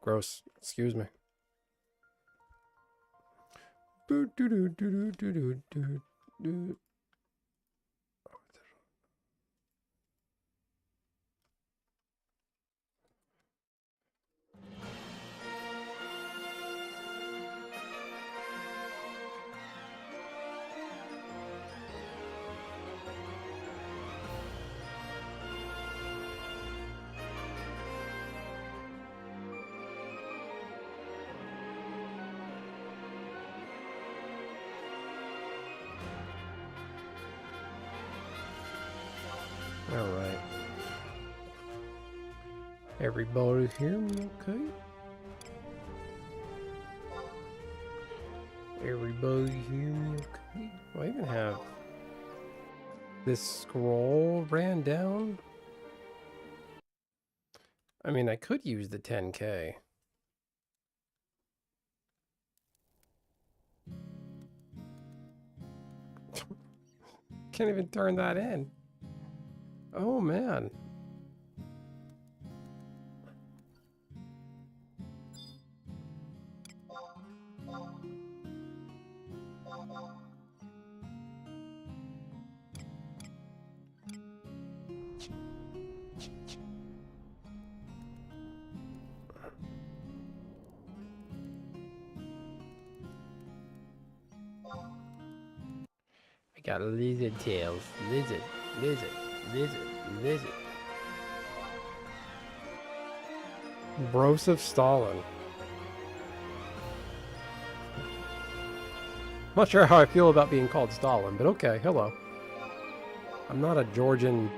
Gross. Excuse me. All right. Everybody hear me okay? Everybody hear me okay? Do I even have this scroll ran down? I mean, I could use the 10K. Can't even turn that in. Oh, man. I got lizard tails. Lizard, lizard, lizard, lizard. Broseph Stalin. Not sure how I feel about being called Stalin, but okay, hello. I'm not a Georgian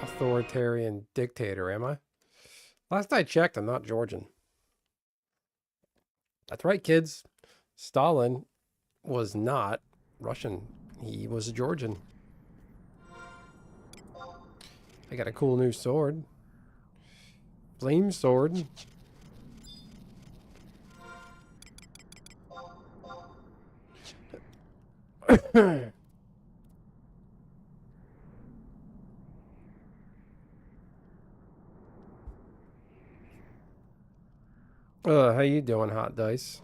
authoritarian dictator, am I? Last I checked, I'm not Georgian. That's right, kids. Stalin was not Russian. He was Georgian. I got a cool new sword. Flame sword. How you doing, Hot Dice?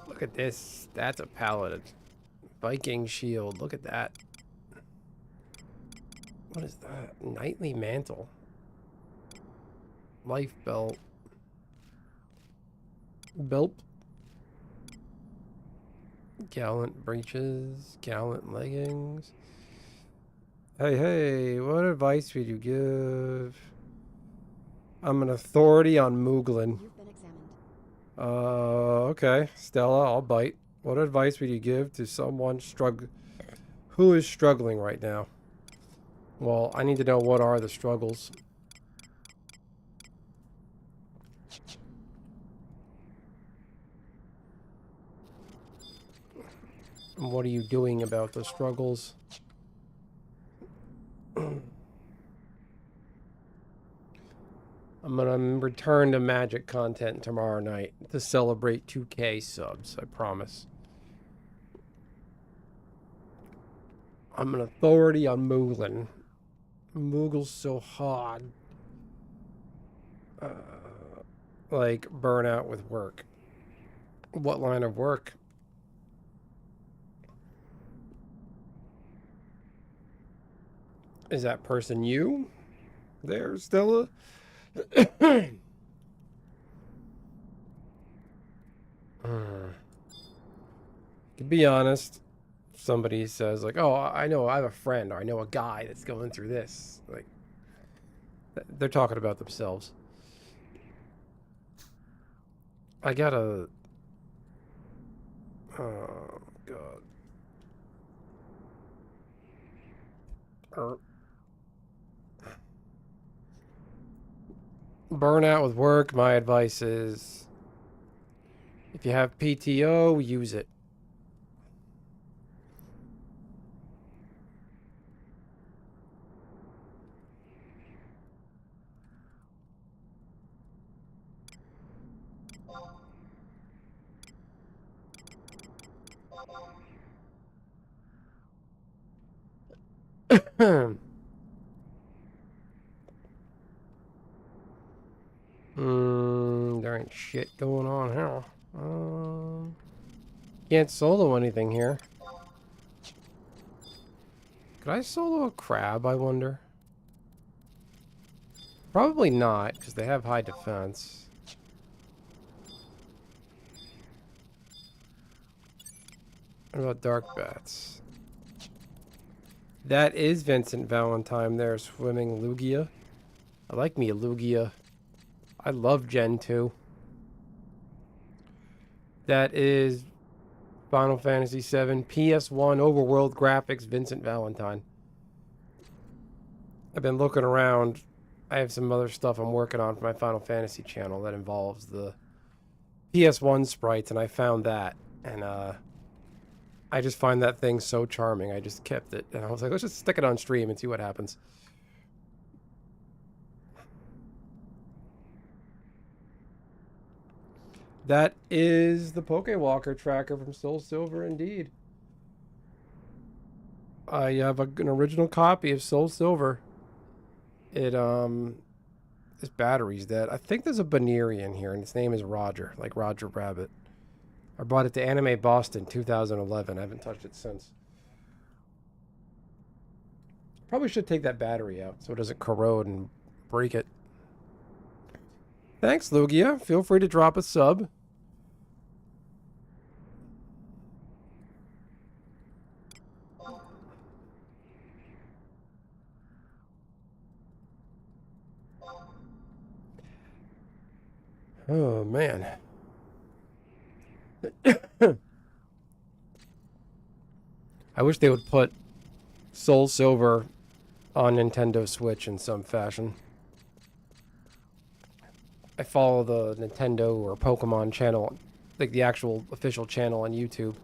Look at this. That's a paladin. Viking shield. Look at that. What is that? Knightly mantle. Life belt. Belt. Gallant breeches. Gallant leggings. Hey, what advice would you give? I'm an authority on Mooglin. You've been examined. Okay. Stella, I'll bite. What advice would you give to someone who is struggling right now? Well, I need to know what are the struggles. And what are you doing about the struggles? I'm gonna return to Magic content tomorrow night to celebrate 2K subs, I promise. I'm an authority on Mooglin. Moogle's so hard. Like, burnout with work. What line of work? Is that person you? There, Stella? To be honest, somebody says like, "Oh, I know, I have a friend, or I know a guy that's going through this." Like, they're talking about themselves. I gotta. Oh God. Burnout with work. My advice is, if you have PTO, use it. There ain't shit going on here. Can't solo anything here. Could I solo a crab, I wonder? Probably not, because they have high defense. What about dark bats? That is Vincent Valentine there, swimming Lugia. I like me a Lugia. I love Gen 2. That is Final Fantasy VII PS1 overworld graphics Vincent Valentine. I've been looking around. I have some other stuff I'm working on for my Final Fantasy channel that involves the PS1 sprites, and I found that. And I just find that thing so charming. I just kept it. And I was like, let's just stick it on stream and see what happens. That is the Pokewalker tracker from Soul Silver, indeed. I have an original copy of Soul Silver. It, this battery's dead. I think there's a Baneri in here, and its name is Roger, like Roger Rabbit. I bought it to Anime Boston 2011. I haven't touched it since. Probably should take that battery out so it doesn't corrode and break it. Thanks, Lugia. Feel free to drop a sub. Oh, man. I wish they would put Soul Silver on Nintendo Switch in some fashion. I follow the Nintendo or Pokemon channel, like the actual official channel on YouTube.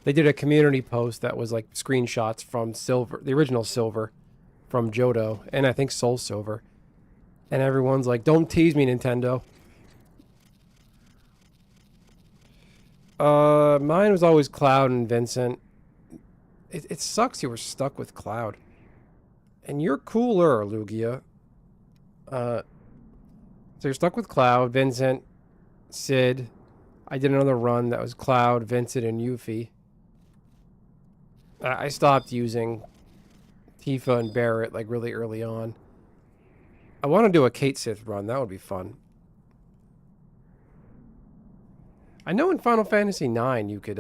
They did a community post that was like screenshots from Silver, the original Silver, from Johto, and I think Soul Silver. And everyone's like, don't tease me, Nintendo. Mine was always Cloud and Vincent. It sucks you were stuck with Cloud. And you're cooler, Lugia. So you're stuck with Cloud, Vincent, Sid. I did another run that was Cloud, Vincent, and Yuffie. I stopped using Tifa and Barrett like really early on. I want to do a Kate Sith run. That would be fun. I know in Final Fantasy IX you could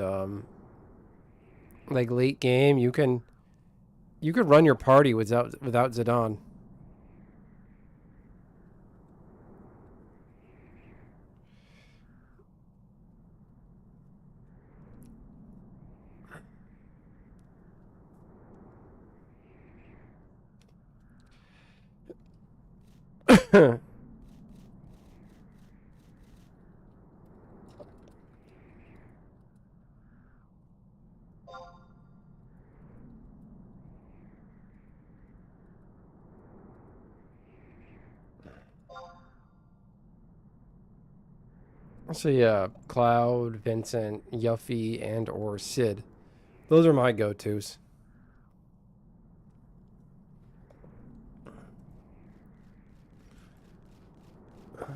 like late game you could run your party without Zidane. So yeah, Cloud, Vincent, Yuffie, and or Sid. Those are my go-tos.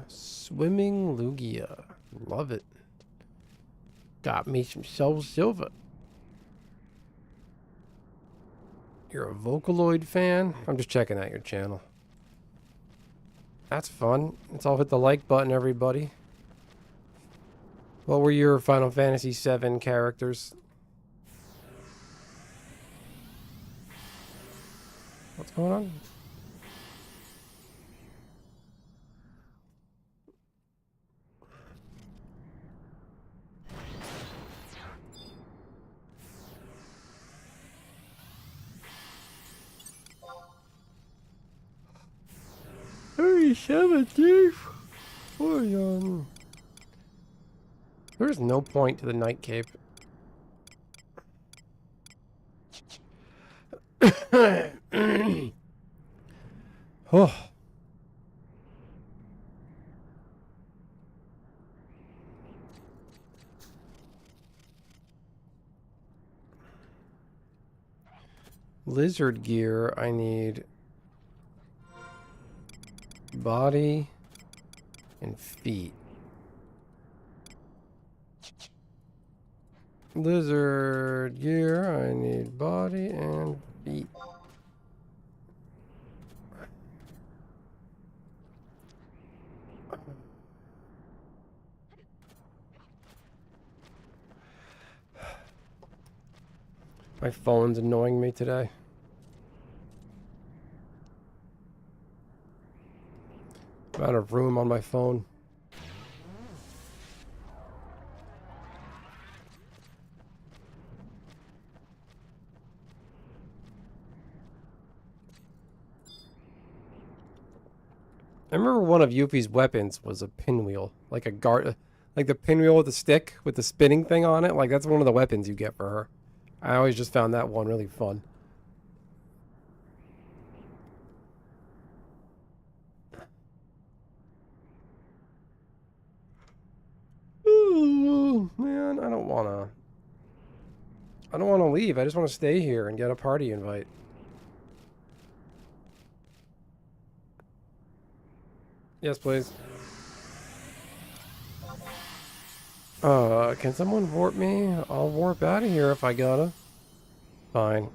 Swimming Lugia. Love it. Got me some Soul Silver. You're a Vocaloid fan? I'm just checking out your channel. That's fun. Let's all hit the like button, everybody. What were your Final Fantasy VII characters? What's going on? Hey, 17th. There's no point to the Night Cape. Oh. lizard gear, I need body and feet. Lizard gear, I need body and feet. My phone's annoying me today. I'm out of room on my phone. I remember one of Yuffie's weapons was a pinwheel, like a like the pinwheel with the stick with the spinning thing on it. Like that's one of the weapons you get for her. I always just found that one really fun. Ooh, man, I don't wanna leave. I just want to stay here and get a party invite. Yes, please. Can someone warp me? I'll warp out of here if I gotta. Fine.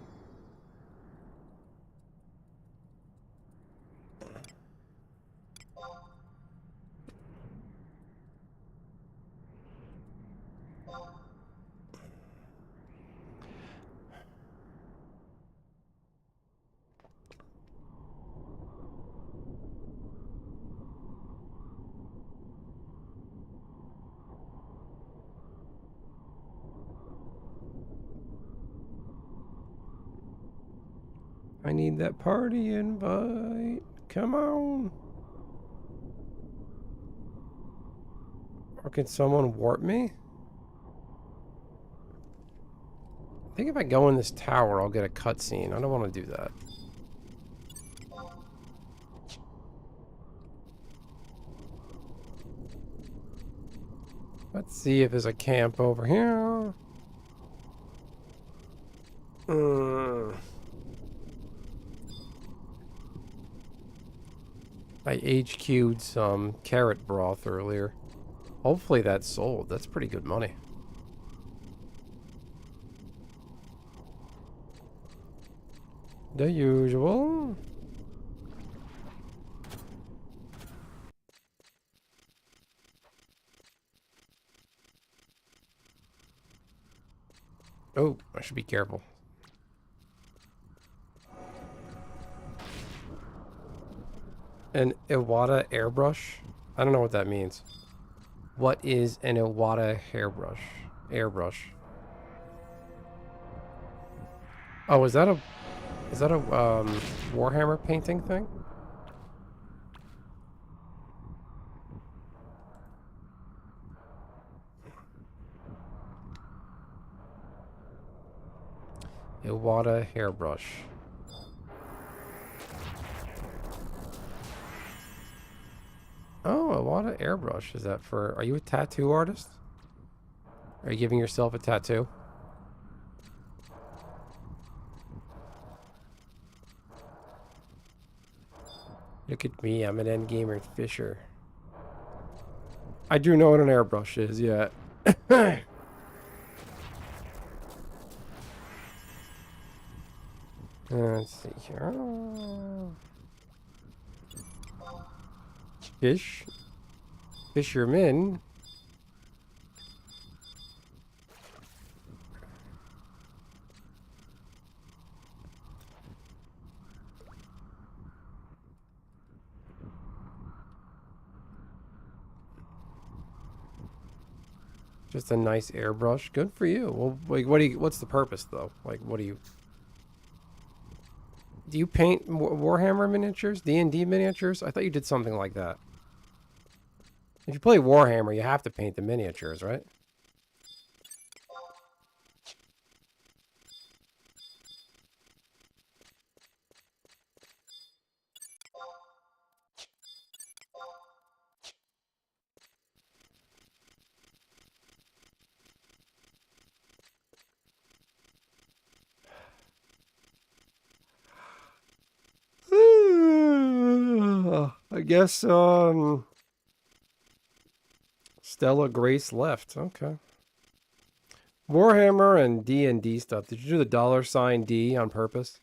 I need that party invite. Come on. Or can someone warp me? I think if I go in this tower, I'll get a cutscene. I don't want to do that. Let's see if there's a camp over here. I HQ'd some carrot broth earlier. Hopefully that's sold. That's pretty good money. The usual. Oh, I should be careful. An Iwata airbrush? I don't know what that means. What is an Iwata hairbrush? Airbrush. Oh, is that a Warhammer painting thing? Iwata hairbrush. Oh, Iwata airbrush. Is that for... Are you a tattoo artist? Are you giving yourself a tattoo? Look at me, I'm an endgamer fisher. I do know what an airbrush is, yeah. Let's see here. Fish. Fisherman. Just a nice airbrush. Good for you. Well, like, what's the purpose though? Like, what do you paint Warhammer miniatures? D&D miniatures? I thought you did something like that. If you play Warhammer, you have to paint the miniatures, right? I guess, Stella Grace left. Okay. Warhammer and D&D stuff. Did you do the $D on purpose?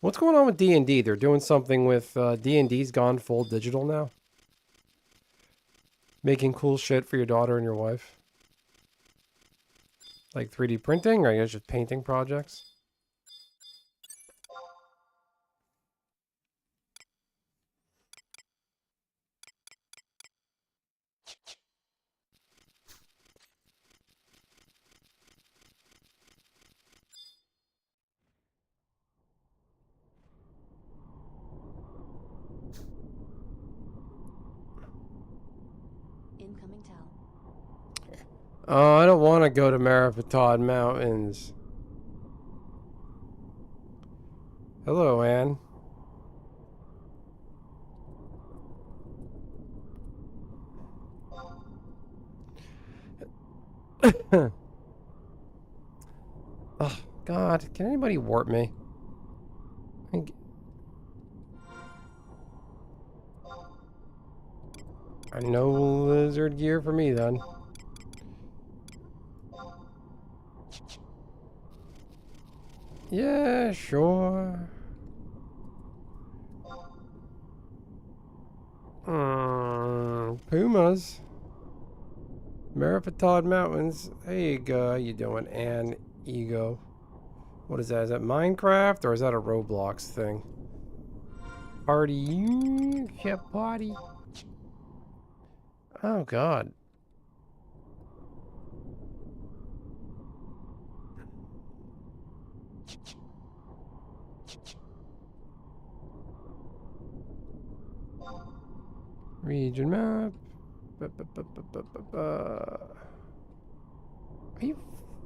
What's going on with D&D? They're doing something with D&D's gone full digital now. Making cool shit for your daughter and your wife. Like 3D printing, or I guess just painting projects. Incoming tell. Oh, I don't want to go to Maripatad Mountains. Hello, Anne. Oh, God. Can anybody warp me? No lizard gear for me, then. Yeah, sure. Pumas. Maripatad Mountains. Hey, you go. How you doing? And Ego. What is that? Is that Minecraft or is that a Roblox thing? Party. Chef party. Oh, God. Region map. Are you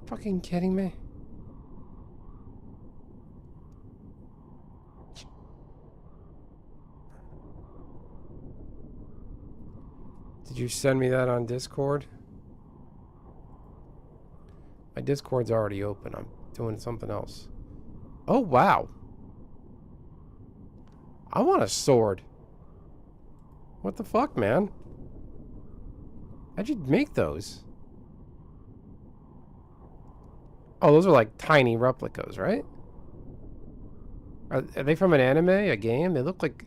fucking kidding me? Did you send me that on Discord? My Discord's already open. I'm doing something else. Oh, wow. I want a sword. What the fuck, man? How'd you make those? Oh, those are like tiny replicas, right? Are they from an anime, a game? They look like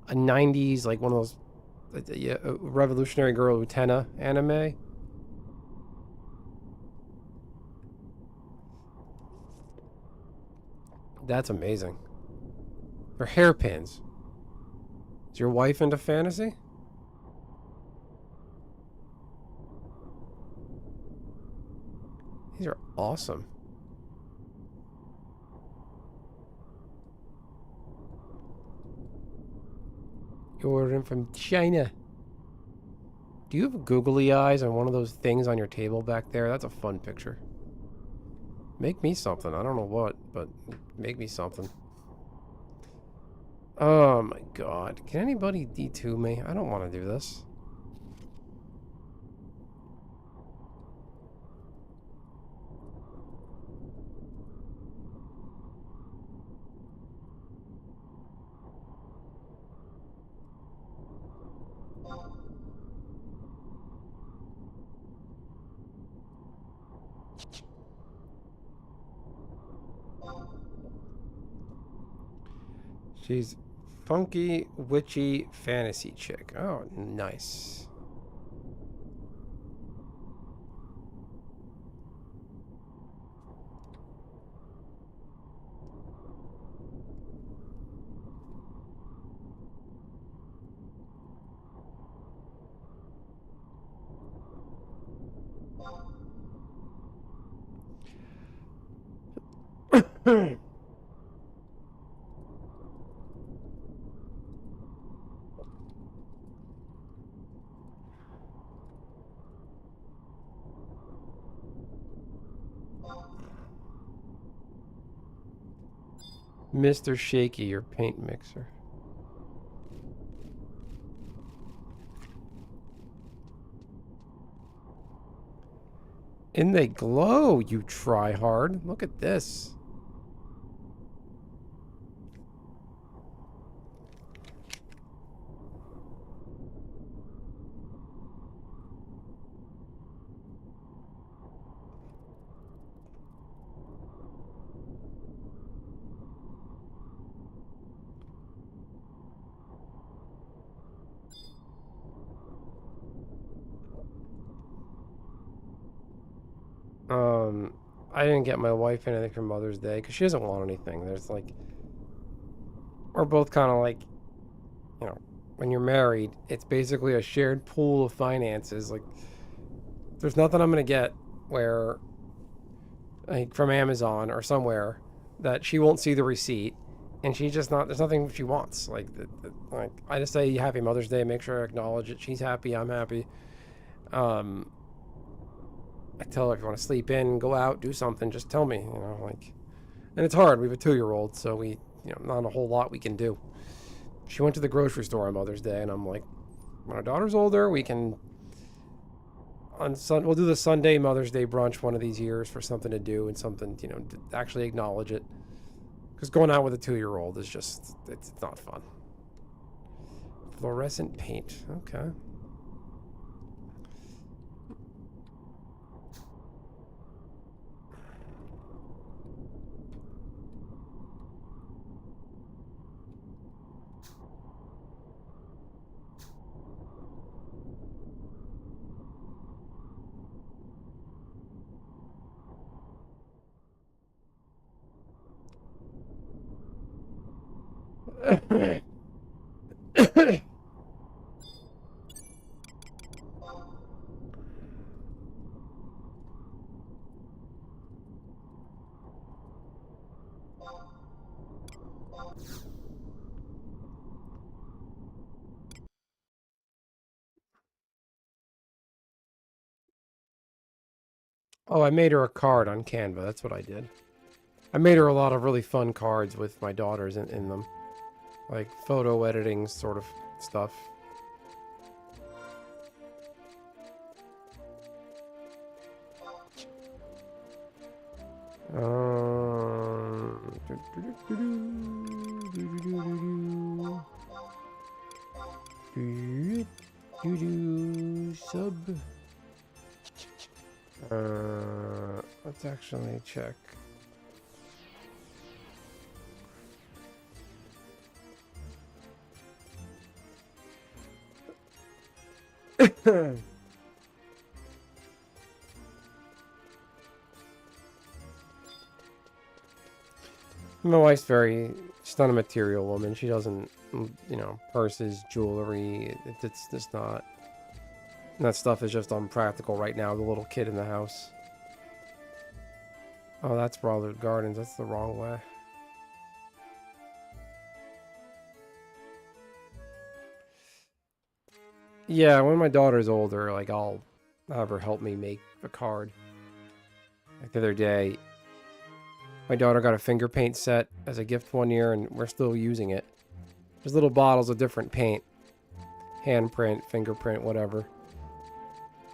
a 90s, like one of those Revolutionary Girl Utena anime. That's amazing. They're hairpins. Is your wife into fantasy? These are awesome. You're ordering from China. Do you have googly eyes on one of those things on your table back there? That's a fun picture. Make me something. I don't know what, but make me something. Oh my god. Can anybody D2 me? I don't want to do this. She's funky, witchy, fantasy chick. Oh, nice. Mr. Shaky, your paint mixer. And they glow, you try hard. Look at this. I didn't get my wife anything for Mother's Day because she doesn't want anything. There's like, we're both kind of like, you know, when you're married, it's basically a shared pool of finances. Like, there's nothing I'm gonna get where, like, from Amazon or somewhere that she won't see the receipt, and she's just not. There's nothing she wants. Like I just say Happy Mother's Day. Make sure I acknowledge it. She's happy. I'm happy. I tell her if you want to sleep in, go out, do something, just tell me. You know, like, and it's hard. We have a 2-year-old, so we, you know, not a whole lot we can do. She went to the grocery store on Mother's Day, and I'm like, when our daughter's older, we can. We'll do the Sunday Mother's Day brunch one of these years for something to do and something, you know, to actually acknowledge it. Because going out with a 2-year-old is just, it's not fun. Fluorescent paint. Okay. Oh, I made her a card on Canva. That's what I did. I made her a lot of really fun cards with my daughters in them. Like photo editing sort of stuff. Sub. Let's actually check. My wife's she's not a material woman. She doesn't, you know, purses, jewelry. It's just not. That stuff is just unpractical right now. The little kid in the house. Oh, that's Brother Gardens. That's the wrong way. Yeah, when my daughter's older, like, I'll have her help me make a card. Like the other day, my daughter got a finger paint set as a gift one year, and we're still using it. There's little bottles of different paint. Handprint, fingerprint, whatever.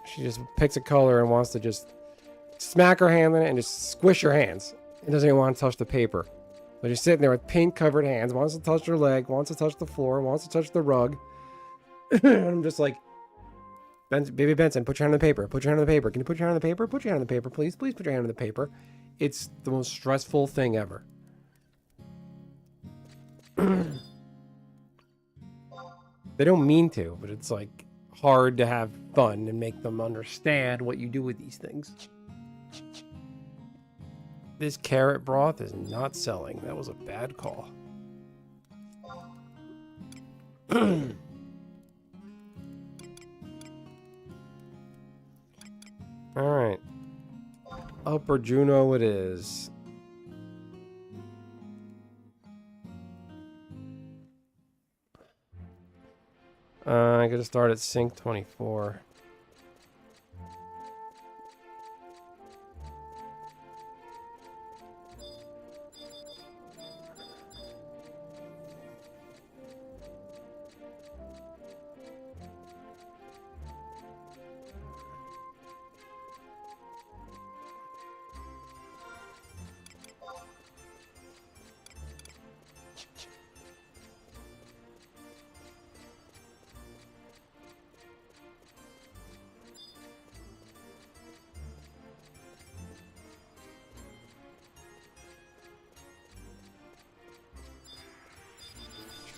She just picks a color and wants to just smack her hand in it and just squish her hands. It doesn't even want to touch the paper. But she's sitting there with paint-covered hands, wants to touch her leg, wants to touch the floor, wants to touch the rug. And I'm just like, Baby Benson, put your hand on the paper. Put your hand on the paper. Can you put your hand on the paper? Put your hand on the paper, please. Please put your hand on the paper. It's the most stressful thing ever. They don't mean to, but it's like hard to have fun and make them understand what you do with these things. This carrot broth is not selling. That was a bad call. Alright. Upper Juno it is. I gotta start at sync 24.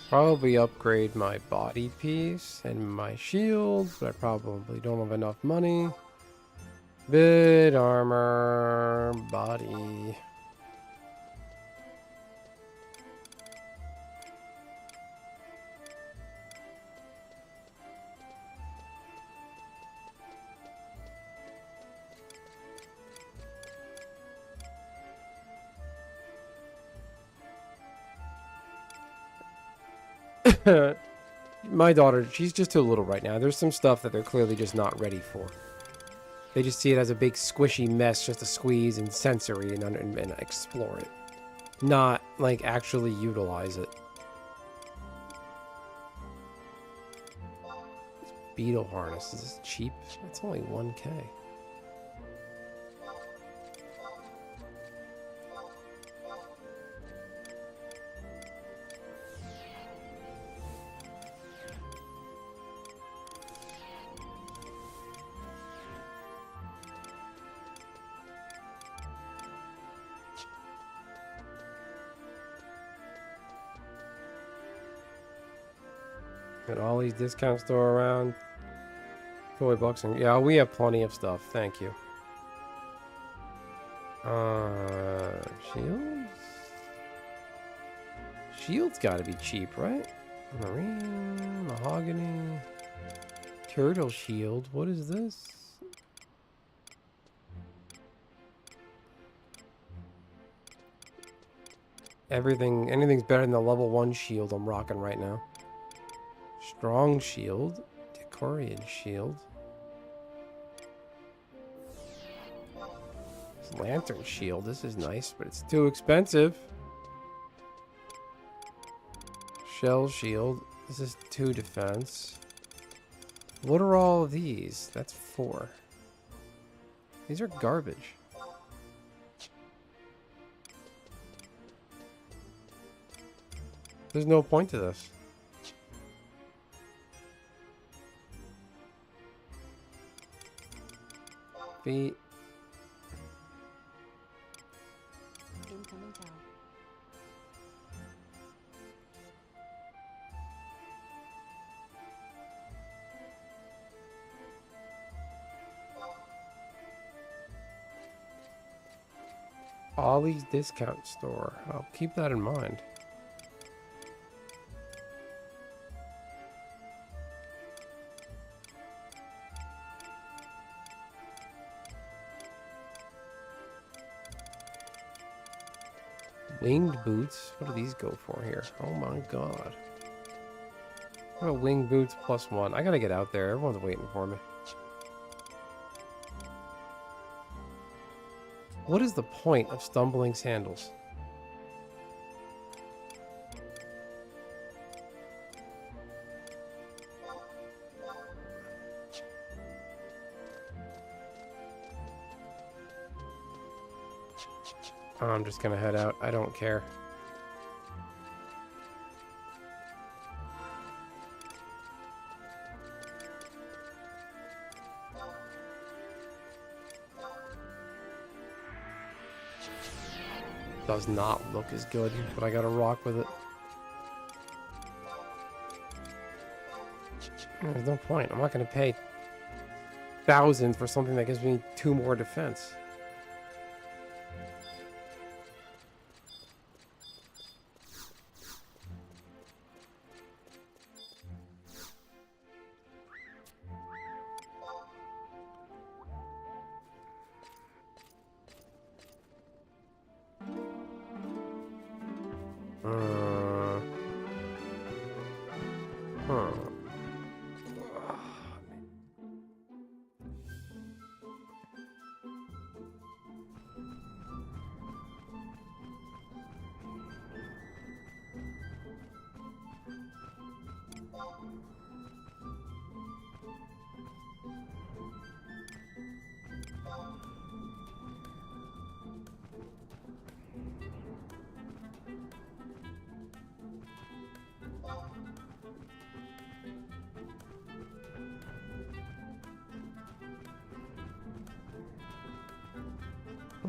Probably upgrade my body piece and my shield, but I probably don't have enough money. Bit armor, body. My daughter, she's just too little right now. There's some stuff that they're clearly just not ready for. They just see it as a big squishy mess just to squeeze and sensory and explore it. Not, like, actually utilize it. Beetle harness. Is this cheap? It's only 1K. Got all these discount store around. Toy boxing. Yeah, we have plenty of stuff. Thank you. Shields? Shields gotta be cheap, right? Marine, mahogany, turtle shield. What is this? Anything's better than the level 1 shield I'm rocking right now. Strong shield, Decorian shield. Lantern shield. This is nice, but it's too expensive. Shell shield. This is 2 defense. What are all of these? That's 4. These are garbage. There's no point to this. Feet. Incoming tower. Ollie's discount store. I'll keep that in mind. Winged boots? What do these go for here? Oh my god. What about winged boots +1? I gotta get out there. Everyone's waiting for me. What is the point of stumbling sandals? I'm just gonna head out. I don't care. Does not look as good, but I gotta rock with it. There's no point. I'm not gonna pay thousands for something that gives me 2 more defense.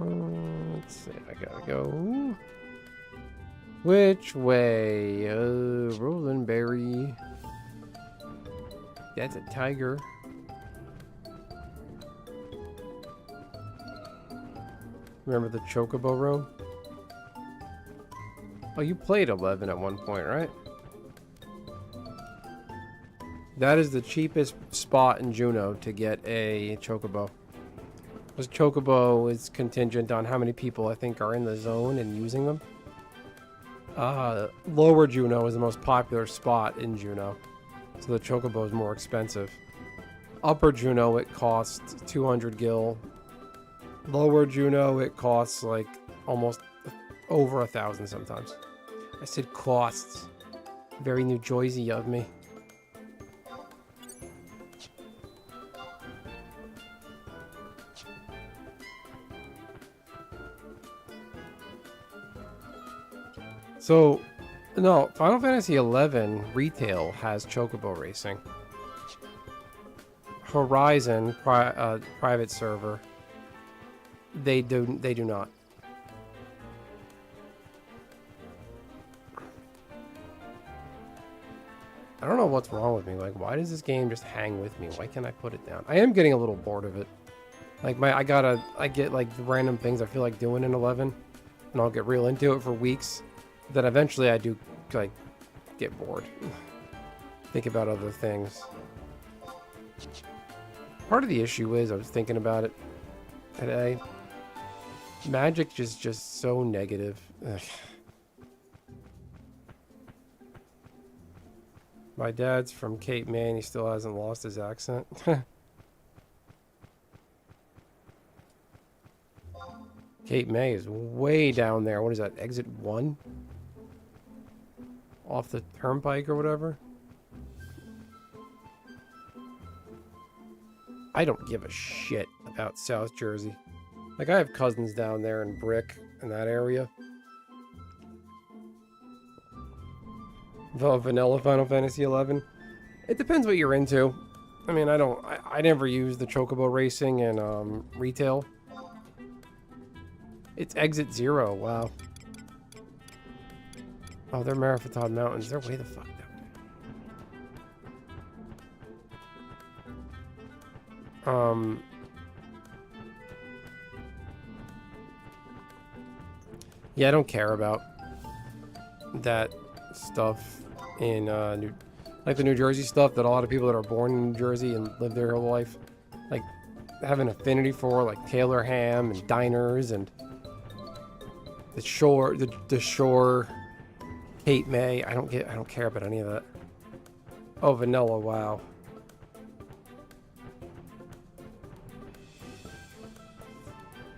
Let's see, I gotta go. Which way? Rolling berry. That's a tiger. Remember the Chocobo room? Oh, you played 11 at one point, right? That is the cheapest spot in Juneau to get a Chocobo. Because Chocobo is contingent on how many people I think are in the zone and using them. Lower Juneau is the most popular spot in Juneau. So the Chocobo is more expensive. Upper Juneau, it costs 200 gil. Lower Juneau, it costs like almost over 1,000 sometimes. I said costs. Very New Jersey of me. So, no, Final Fantasy XI retail has Chocobo racing. Horizon private server, they do not. I don't know what's wrong with me. Like, why does this game just hang with me? Why can't I put it down? I am getting a little bored of it. Like I get like random things I feel like doing in 11, and I'll get real into it for weeks. Then eventually I do like get bored. Think about other things. Part of the issue is I was thinking about it today. Magic is just so negative. Ugh. My dad's from Cape May and he still hasn't lost his accent. Cape May is way down there. What is that? Exit 1? Off the turnpike or whatever? I don't give a shit about South Jersey. Like, I have cousins down there in Brick, in that area. The vanilla Final Fantasy 11. It depends what you're into. I mean, I never use the Chocobo racing in retail. It's Exit 0, wow. Oh, they're Marathon Mountains. They're way the fuck down. Yeah, I don't care about that stuff in like the New Jersey stuff that a lot of people that are born in New Jersey and live their whole life like have an affinity for, like Taylor Ham and diners and the shore Cape May. I don't care about any of that. Oh, vanilla, wow.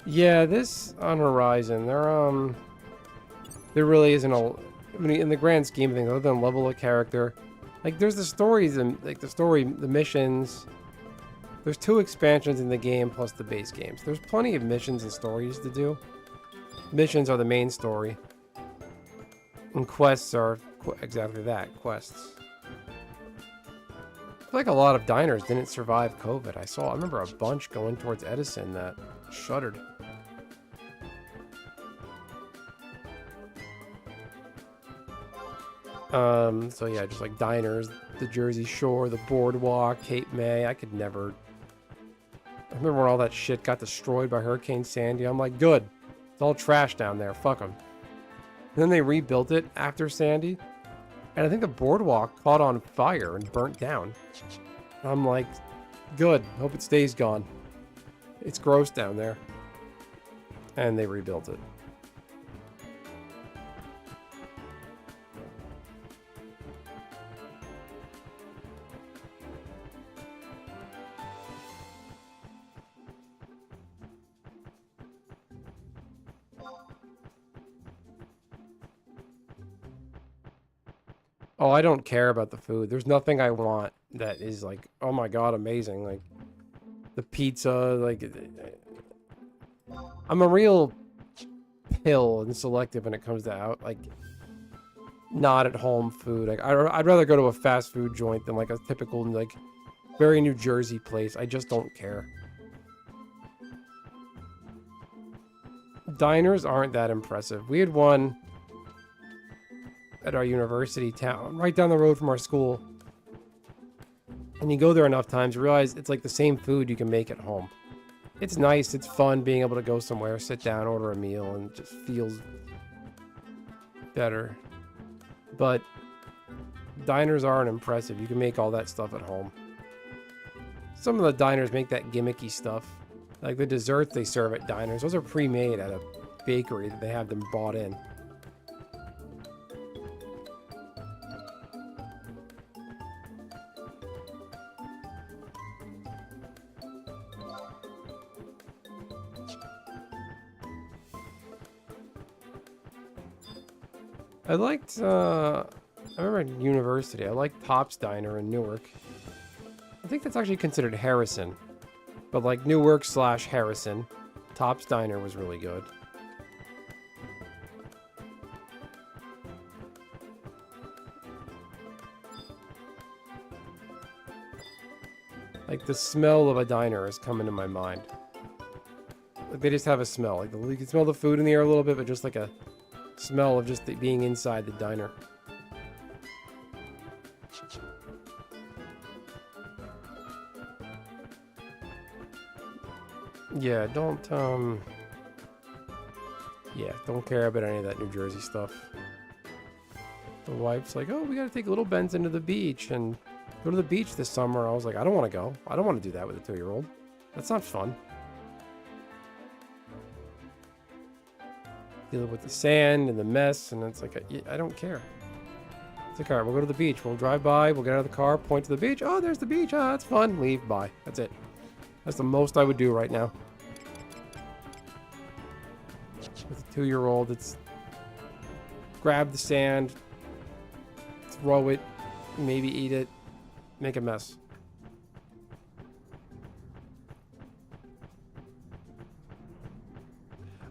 Yeah, this on Horizon, there really isn't a, I mean, in the grand scheme of things, other than level of character, like there's the stories and like the missions. There's 2 expansions in the game plus the base games. There's plenty of missions and stories to do. Missions are the main story, and quests are exactly that, quests. I feel like a lot of diners didn't survive COVID. I remember a bunch going towards Edison that shuttered. So yeah, just like diners, the Jersey Shore, the Boardwalk, Cape May. I could never. I remember when all that shit got destroyed by Hurricane Sandy. I'm like, good. It's all trash down there. Fuck them. Then they rebuilt it after Sandy. And I think the Boardwalk caught on fire and burnt down. I'm like, good. Hope it stays gone. It's gross down there. And they rebuilt it. Oh, I don't care about the food. There's nothing I want that is like, oh my god, amazing. Like, the pizza, like... I'm a real pill and selective when it comes to like, not at home food. Like, I'd rather go to a fast food joint than like a typical, like, very New Jersey place. I just don't care. Diners aren't that impressive. We had one at our university town, right down the road from our school. And you go there enough times, you realize it's like the same food you can make at home. It's nice, it's fun being able to go somewhere, sit down, order a meal, and it just feels better. But diners aren't impressive. You can make all that stuff at home. Some of the diners make that gimmicky stuff. Like the desserts they serve at diners, those are pre-made at a bakery that they have them bought in. I liked, I remember at university, I liked Pop's Diner in Newark. I think that's actually considered Harrison. But like Newark / Harrison, Pop's Diner was really good. Like the smell of a diner is coming to my mind. Like they just have a smell. Like you can smell the food in the air a little bit, but just like a smell of just being inside the diner. Yeah, don't care about any of that New Jersey stuff. The wife's like, oh, we gotta take little Benson to the beach and go to the beach this summer. I was like, I don't want to go. I don't want to do that with a 2-year-old. That's not fun. Dealing with the sand and the mess, and it's like, I don't care. It's like, all right, we'll go to the beach. We'll drive by. We'll get out of the car, point to the beach. Oh, there's the beach. Oh, that's fun. Leave. Bye. That's it. That's the most I would do right now. With a 2-year-old, it's grab the sand, throw it, maybe eat it, make a mess.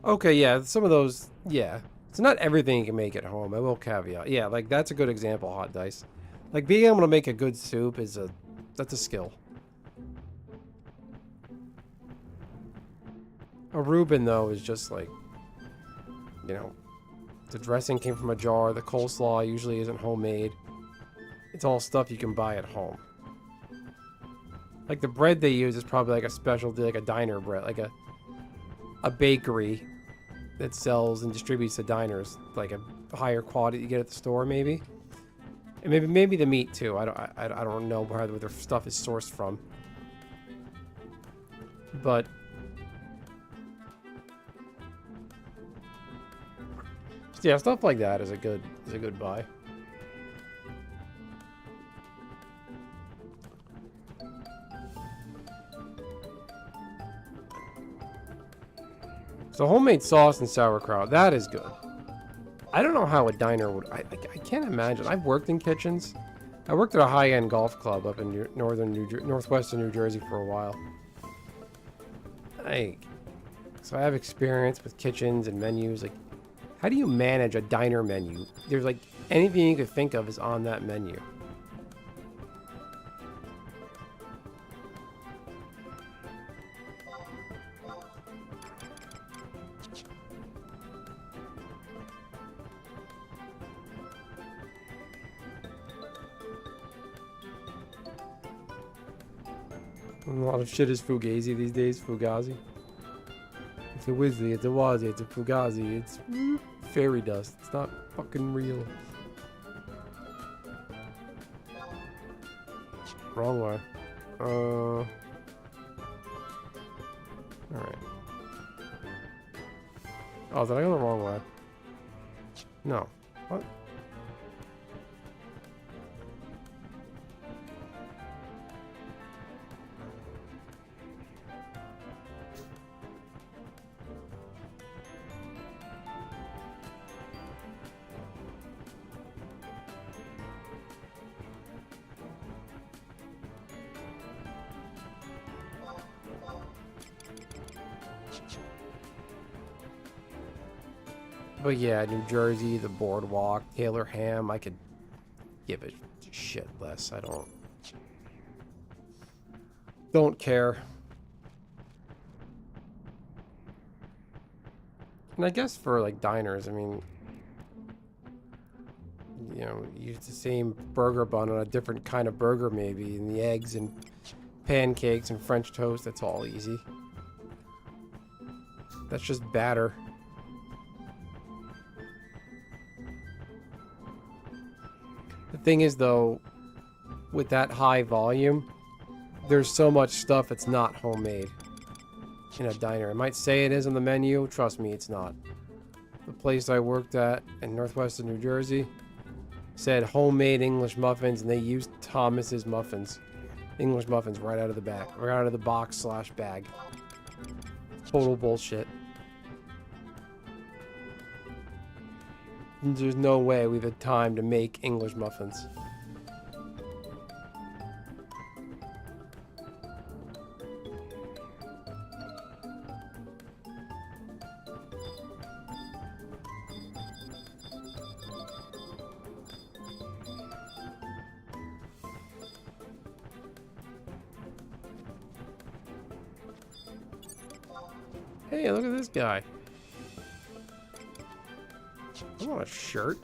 Okay, yeah, some of those, yeah. It's not everything you can make at home, I will caveat. Yeah, like that's a good example, Hot Dice. Like being able to make a good soup is that's a skill. A Reuben, though, is just like, you know, the dressing came from a jar, the coleslaw usually isn't homemade. It's all stuff you can buy at home. Like the bread they use is probably like a specialty, like a diner bread, like a bakery that sells and distributes to diners, like a higher quality you get at the store, maybe. And maybe the meat too. I don't know where their stuff is sourced from. But yeah, stuff like that is a good buy. So homemade sauce and sauerkraut, that is good. I don't know how a diner would. I can't imagine. I've worked in kitchens. I worked at a high-end golf club up in northwestern New Jersey for a while. So I have experience with kitchens and menus. Like, how do you manage a diner menu? There's like anything you could think of is on that menu. A lot of shit is fugazi these days. Fugazi. It's a Wizzly, it's a Wazzy, it's a Fugazi, it's fairy dust. It's not fucking real. Wrong way. Alright. Oh, did I go the wrong way? No. What? But yeah, New Jersey, the boardwalk, Taylor Ham, I could give a shit less. I don't care. And I guess for like diners, I mean, you know, use the same burger bun on a different kind of burger maybe, and the eggs and pancakes and French toast, that's all easy. That's just batter. The thing is, though, with that high volume, there's so much stuff that's not homemade in a diner. It might say it is on the menu. Trust me, it's not. The place I worked at in northwestern New Jersey said homemade English muffins, and they used Thomas's muffins. English muffins right out of the bag, right out of the box slash bag. Total bullshit. There's no way we've had time to make English muffins. Hey, look at this guy. I want a shirt.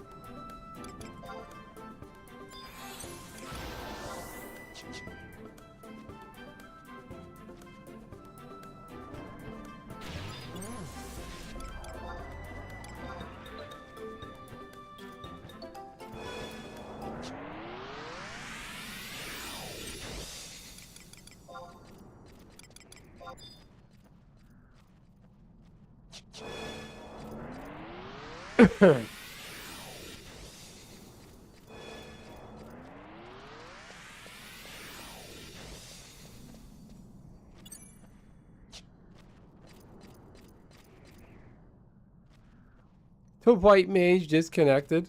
The white mage disconnected.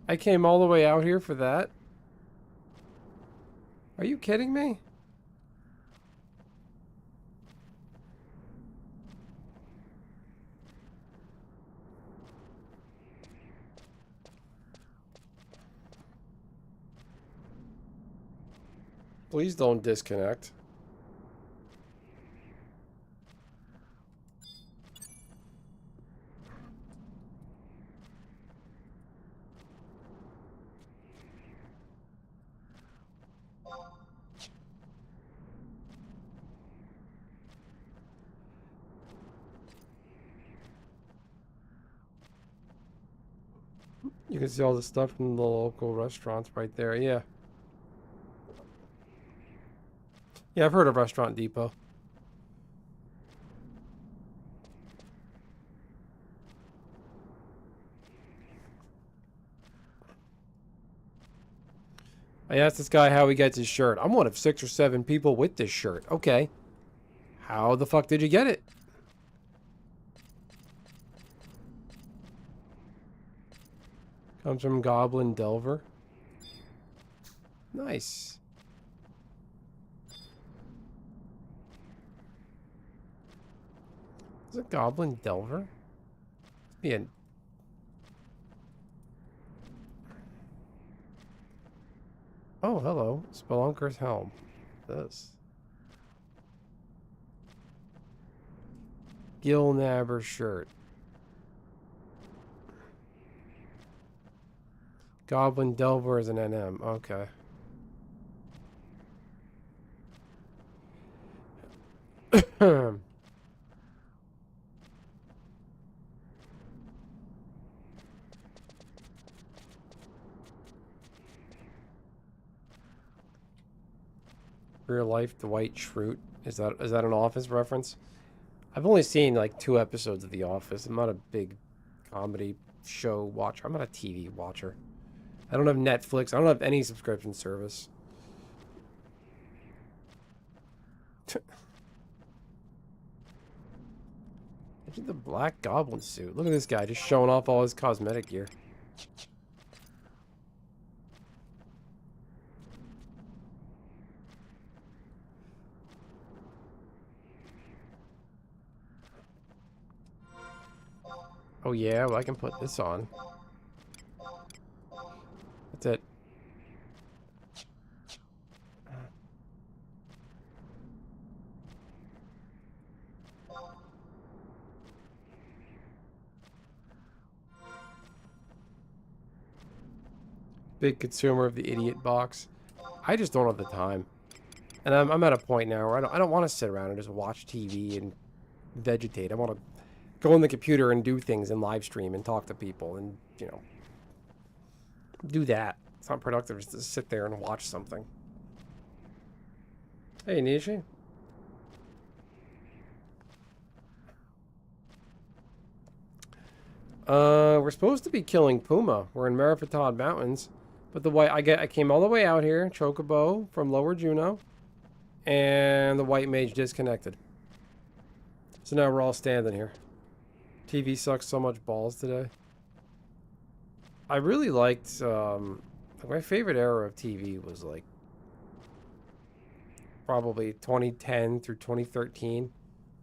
I came all the way out here for that. Are you kidding me? Please don't disconnect. You can see all the stuff from the local restaurants right there. Yeah. Yeah, I've heard of Restaurant Depot. I asked this guy how he gets his shirt. I'm one of 6 or 7 people with this shirt. Okay. How the fuck did you get it? Comes from Goblin Delver. Nice. Is it Goblin Delver? Be a... Oh, hello. Spelunker's Helm. This. Gil Nabber shirt. Goblin Delver is an NM. Okay. Real life Dwight Schrute. Is that an Office reference? I've only seen like 2 episodes of The Office. I'm not a big comedy show watcher. I'm not a TV watcher. I don't have Netflix. I don't have any subscription service. Look at the Black Goblin suit. Look at this guy just showing off all his cosmetic gear. Oh yeah, well I can put this on. That's it. Big consumer of the idiot box. I just don't have the time. And I'm at a point now where I don't want to sit around and just watch TV and vegetate. I want to go on the computer and do things and live stream and talk to people and, you know, do that. It's not productive just to sit there and watch something. Hey, Nishi. We're supposed to be killing Puma. We're in Marafatad Mountains. But the white, I came all the way out here, Chocobo from Lower Juneau, and the white mage disconnected. So now we're all standing here. TV sucks so much balls today. I really liked, my favorite era of TV was like probably 2010 through 2013.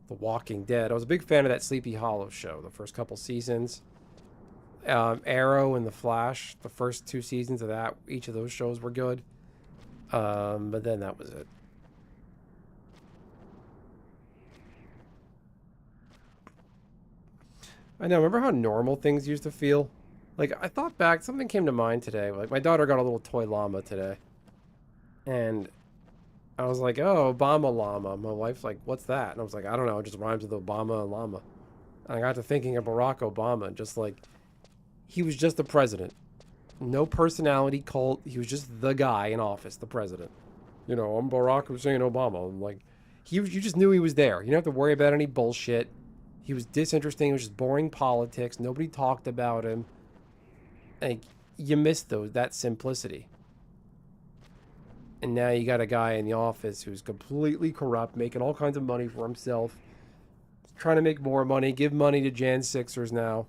The Walking Dead. I was a big fan of that Sleepy Hollow show, the first couple seasons. Arrow and The Flash, the first 2 seasons of that, each of those shows were good. But then that was it. I know, remember how normal things used to feel? Like, I thought back, something came to mind today. Like, my daughter got a little toy llama today. And I was like, oh, Obama llama. My wife's like, what's that? And I was like, I don't know, it just rhymes with Obama and llama. And I got to thinking of Barack Obama, just like, he was just the president. No personality cult. He was just the guy in office, the president. You know, I'm Barack Hussein Obama. I'm like, you just knew he was there. You don't have to worry about any bullshit. He was disinteresting. It was just boring politics. Nobody talked about him. Like, you missed that simplicity. And now you got a guy in the office who's completely corrupt, making all kinds of money for himself, trying to make more money, give money to Jan Sixers now.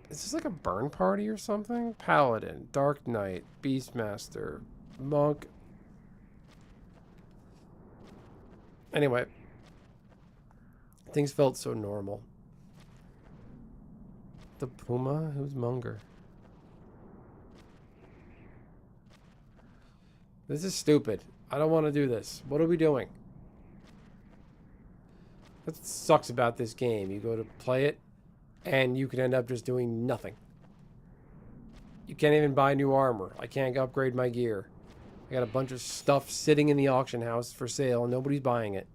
Is this like a burn party or something? Paladin, Dark Knight, Beastmaster, Monk. Anyway, things felt so normal. The Puma? Who's Munger? This is stupid. I don't want to do this. What are we doing? That sucks about this game. You go to play it, and you can end up just doing nothing. You can't even buy new armor. I can't upgrade my gear. I got a bunch of stuff sitting in the auction house for sale, and nobody's buying it.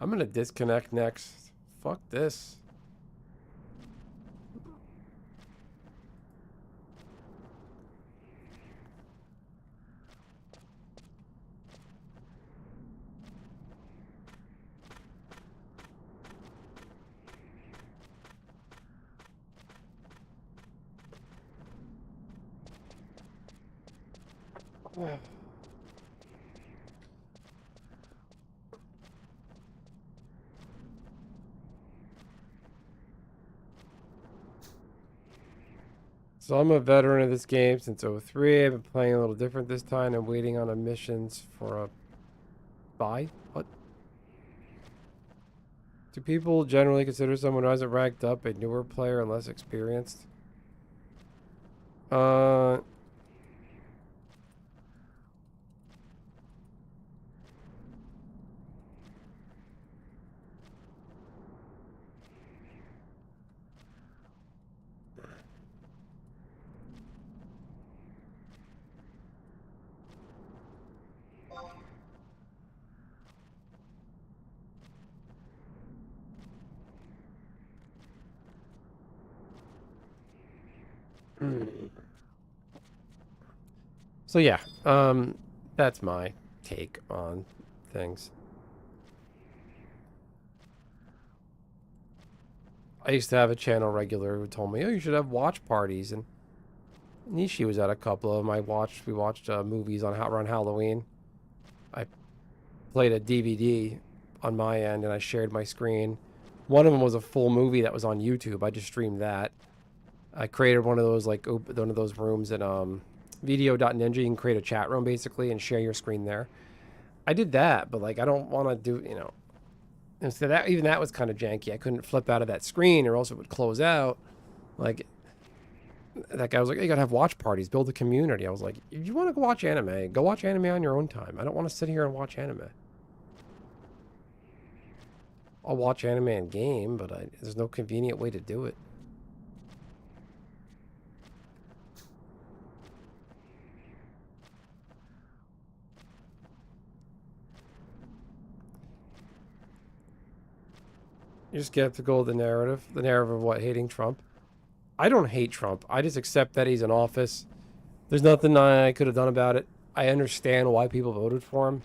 I'm gonna disconnect next. Fuck this. So I'm a veteran of this game since '03. I've been playing a little different this time. I'm waiting on a missions for a buy. What? Do people generally consider someone who hasn't ranked up a newer player and less experienced? So yeah, that's my take on things. I used to have a channel regular who told me, "Oh, you should have watch parties," and Nishi was at a couple of them. We watched movies on around Halloween. I played a DVD on my end, and I shared my screen. One of them was a full movie that was on YouTube. I just streamed that. I created one of those one of those rooms in video.ninja. You can create a chat room basically and share your screen there. I did that, but like I don't want to do, you know. And so that even that was kind of janky. I couldn't flip out of that screen or else it would close out. Like that guy was like, hey, "You gotta have watch parties, build a community." I was like, "If you want to go watch anime, go watch anime on your own time. I don't want to sit here and watch anime." I'll watch anime and game, but there's no convenient way to do it. You're skeptical of the narrative. The narrative of what? Hating Trump? I don't hate Trump. I just accept that he's in office. There's nothing I could have done about it. I understand why people voted for him.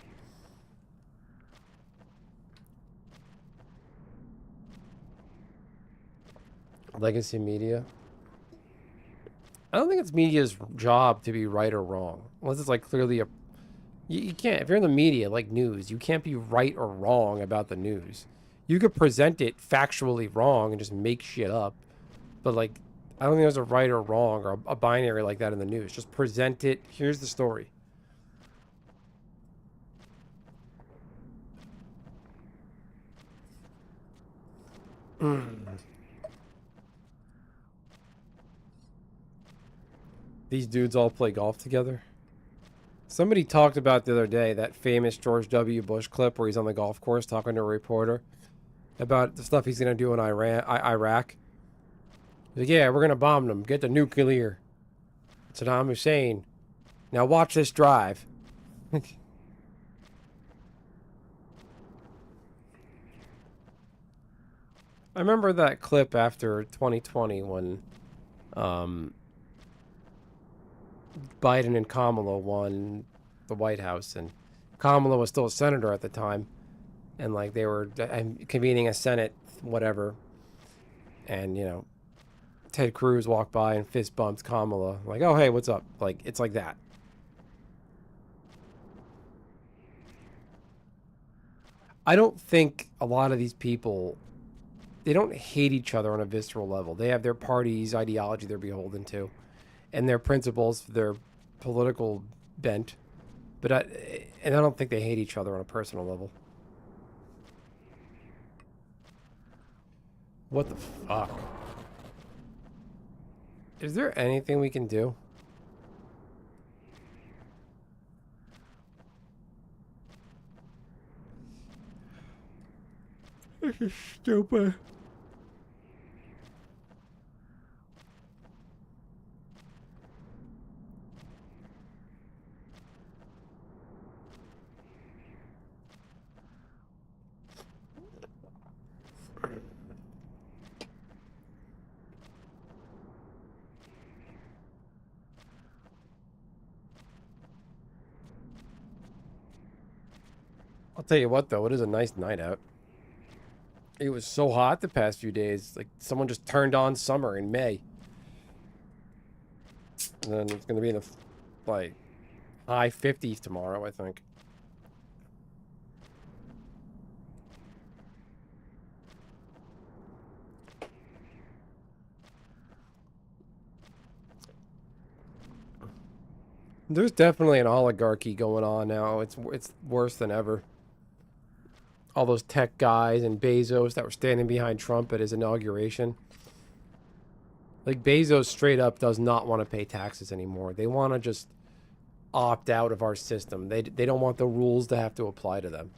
Legacy media. I don't think it's media's job to be right or wrong. Unless it's like clearly a... You can't. If you're in the media, like news, you can't be right or wrong about the news. You could present it factually wrong and just make shit up. But like, I don't think there's a right or wrong or a binary like that in the news. Just present it. Here's the story. These dudes all play golf together. Somebody talked about the other day that famous George W. Bush clip where he's on the golf course talking to a reporter about the stuff he's going to do in Iraq. He's like, yeah, we're going to bomb them. Get the nuclear. Saddam Hussein. Now watch this drive. I remember that clip after 2020 when Biden and Kamala won the White House, and Kamala was still a senator at the time, and like they were convening a Senate whatever, and you know, Ted Cruz walked by and fist bumped Kamala, like, oh hey, what's up? Like, it's like that. I don't think a lot of these people, they don't hate each other on a visceral level. They have their party's ideology they're beholden to, and their principles, their political bent. But I don't think they hate each other on a personal level. What the fuck? Is there anything we can do? This is stupid. I'll tell you what, though, it is a nice night out. It was so hot the past few days. Like, someone just turned on summer in May. And then it's going to be in the, like, high 50s tomorrow, I think. There's definitely an oligarchy going on now. It's worse than ever. All those tech guys and Bezos that were standing behind Trump at his inauguration. Like, Bezos straight up does not want to pay taxes anymore. They want to just opt out of our system. They don't want the rules to have to apply to them.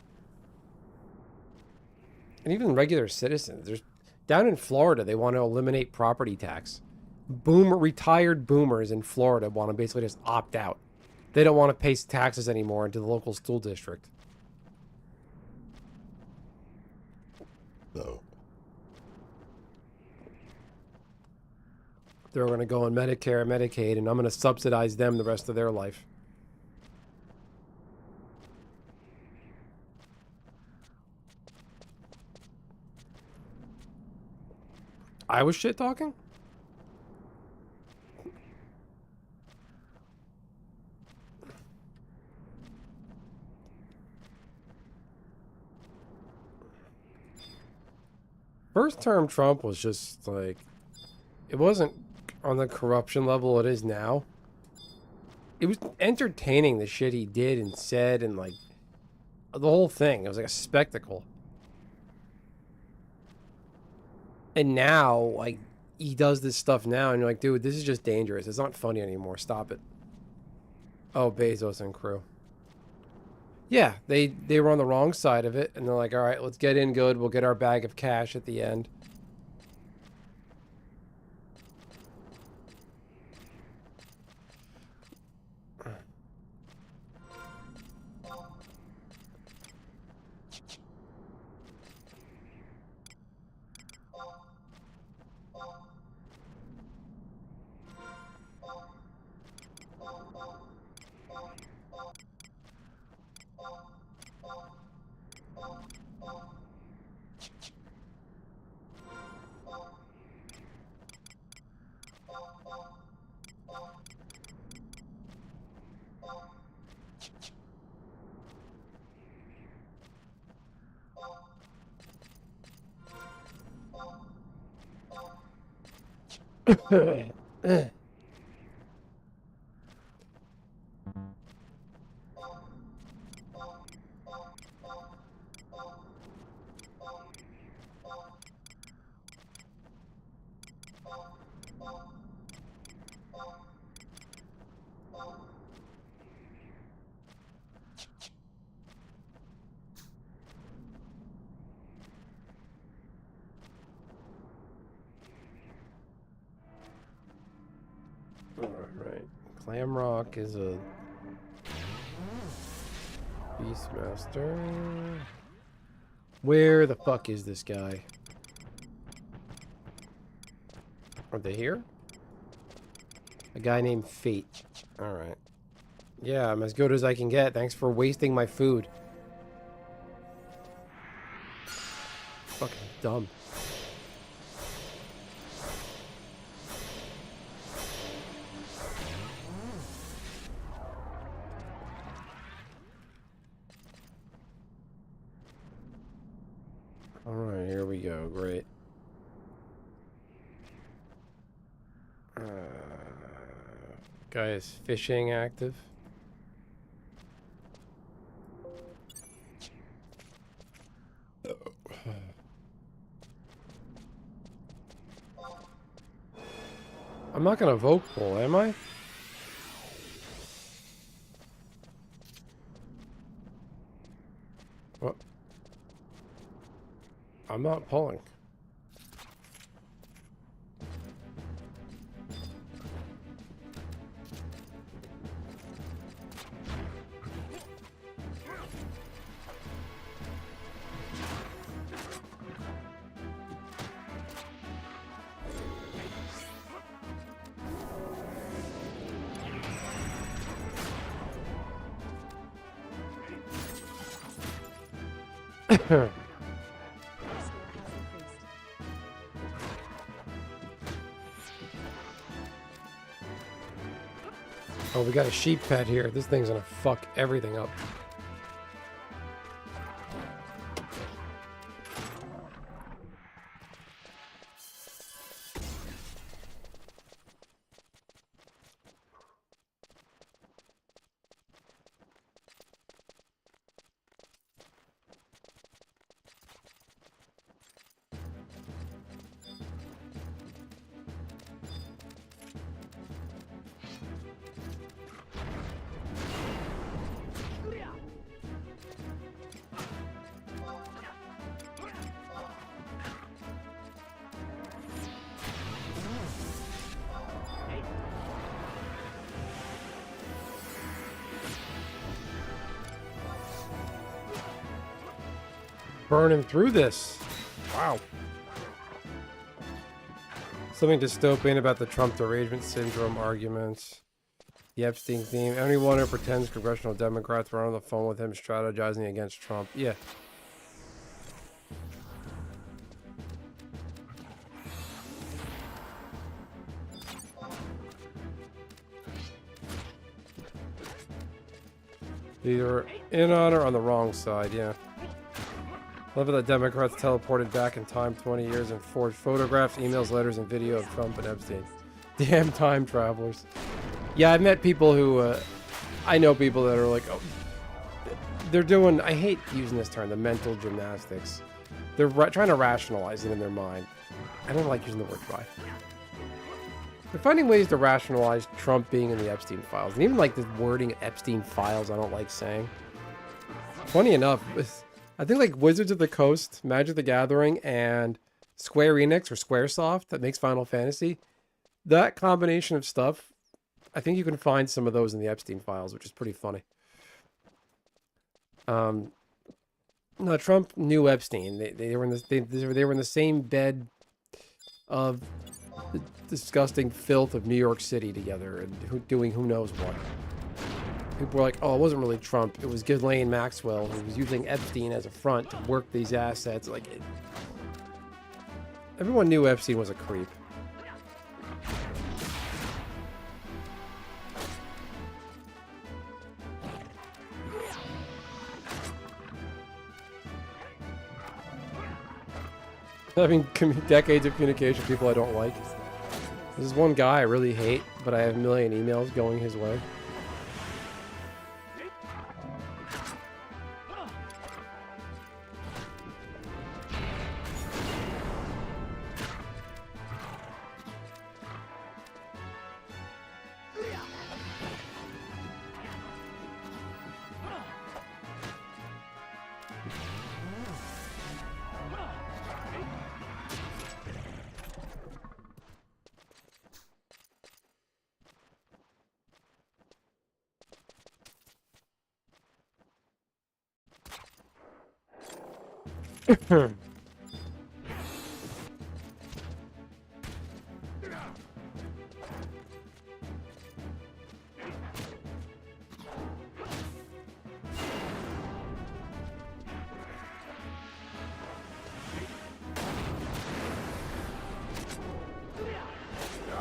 And even regular citizens. There's down in Florida, they want to eliminate property tax. Retired boomers in Florida want to basically just opt out. They don't want to pay taxes anymore into the local school district. No. They're going to go on Medicare, Medicaid, and I'm going to subsidize them the rest of their life. I was shit talking? First term Trump was just like, it wasn't on the corruption level it is now. It was entertaining, the shit he did and said, and like the whole thing. It was like a spectacle. And now, like, he does this stuff now, and you're like, dude, this is just dangerous. It's not funny anymore. Stop it. Oh, Bezos and crew. Yeah, they were on the wrong side of it, and they're like, all right, let's get in good. We'll get our bag of cash at the end. Alright. Clam Rock is a Beastmaster. Where the fuck is this guy? Are they here? A guy named Fate. Alright. Yeah, I'm as good as I can get. Thanks for wasting my food. Fucking dumb. Alright, here we go. Great. Guy is fishing active. I'm not gonna vote poll, am I? What? I'm not polling. Oh, we got a sheep pet here. This thing's gonna fuck everything up. Burning through this. Wow. Something dystopian about the Trump derangement syndrome arguments. The Epstein theme. Anyone who pretends congressional Democrats were on the phone with him strategizing against Trump. Yeah. Either in on or on the wrong side, yeah. Love it that Democrats teleported back in time 20 years and forged photographs, emails, letters, and video of Trump and Epstein. Damn time travelers. Yeah, I've met people who, I know people that are like, oh, they're doing, I hate using this term, the mental gymnastics. They're trying to rationalize it in their mind. I don't like using the word try. They're finding ways to rationalize Trump being in the Epstein files. And even like the wording Epstein files, I don't like saying. Funny enough, I think like Wizards of the Coast, Magic the Gathering, and Square Enix or Squaresoft that makes Final Fantasy, that combination of stuff, I think you can find some of those in the Epstein files, which is pretty funny. No, Trump knew Epstein. They were in the they were in the same bed of the disgusting filth of New York City together and doing who knows what. People were like, oh, it wasn't really Trump. It was Ghislaine Maxwell who was using Epstein as a front to work these assets. Like, everyone knew Epstein was a creep. Having decades of communication with people I don't like. This is one guy I really hate, but I have a million emails going his way.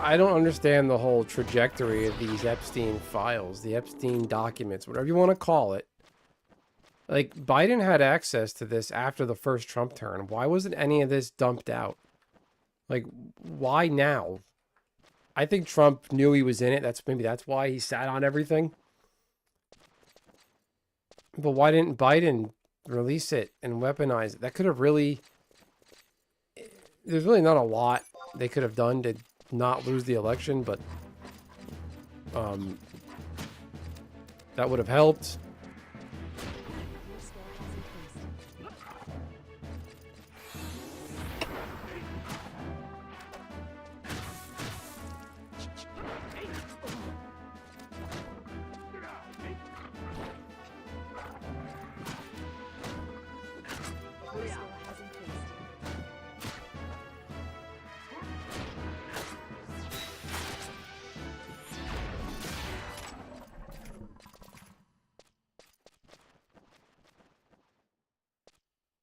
I don't understand the whole trajectory of these Epstein files, the Epstein documents, whatever you want to call it. Like, Biden had access to this after the first Trump turn. Why wasn't any of this dumped out? Like, why now? I think Trump knew he was in it. Maybe that's why he sat on everything. But why didn't Biden release it and weaponize it? That could have really... There's really not a lot they could have done to not lose the election, but that would have helped.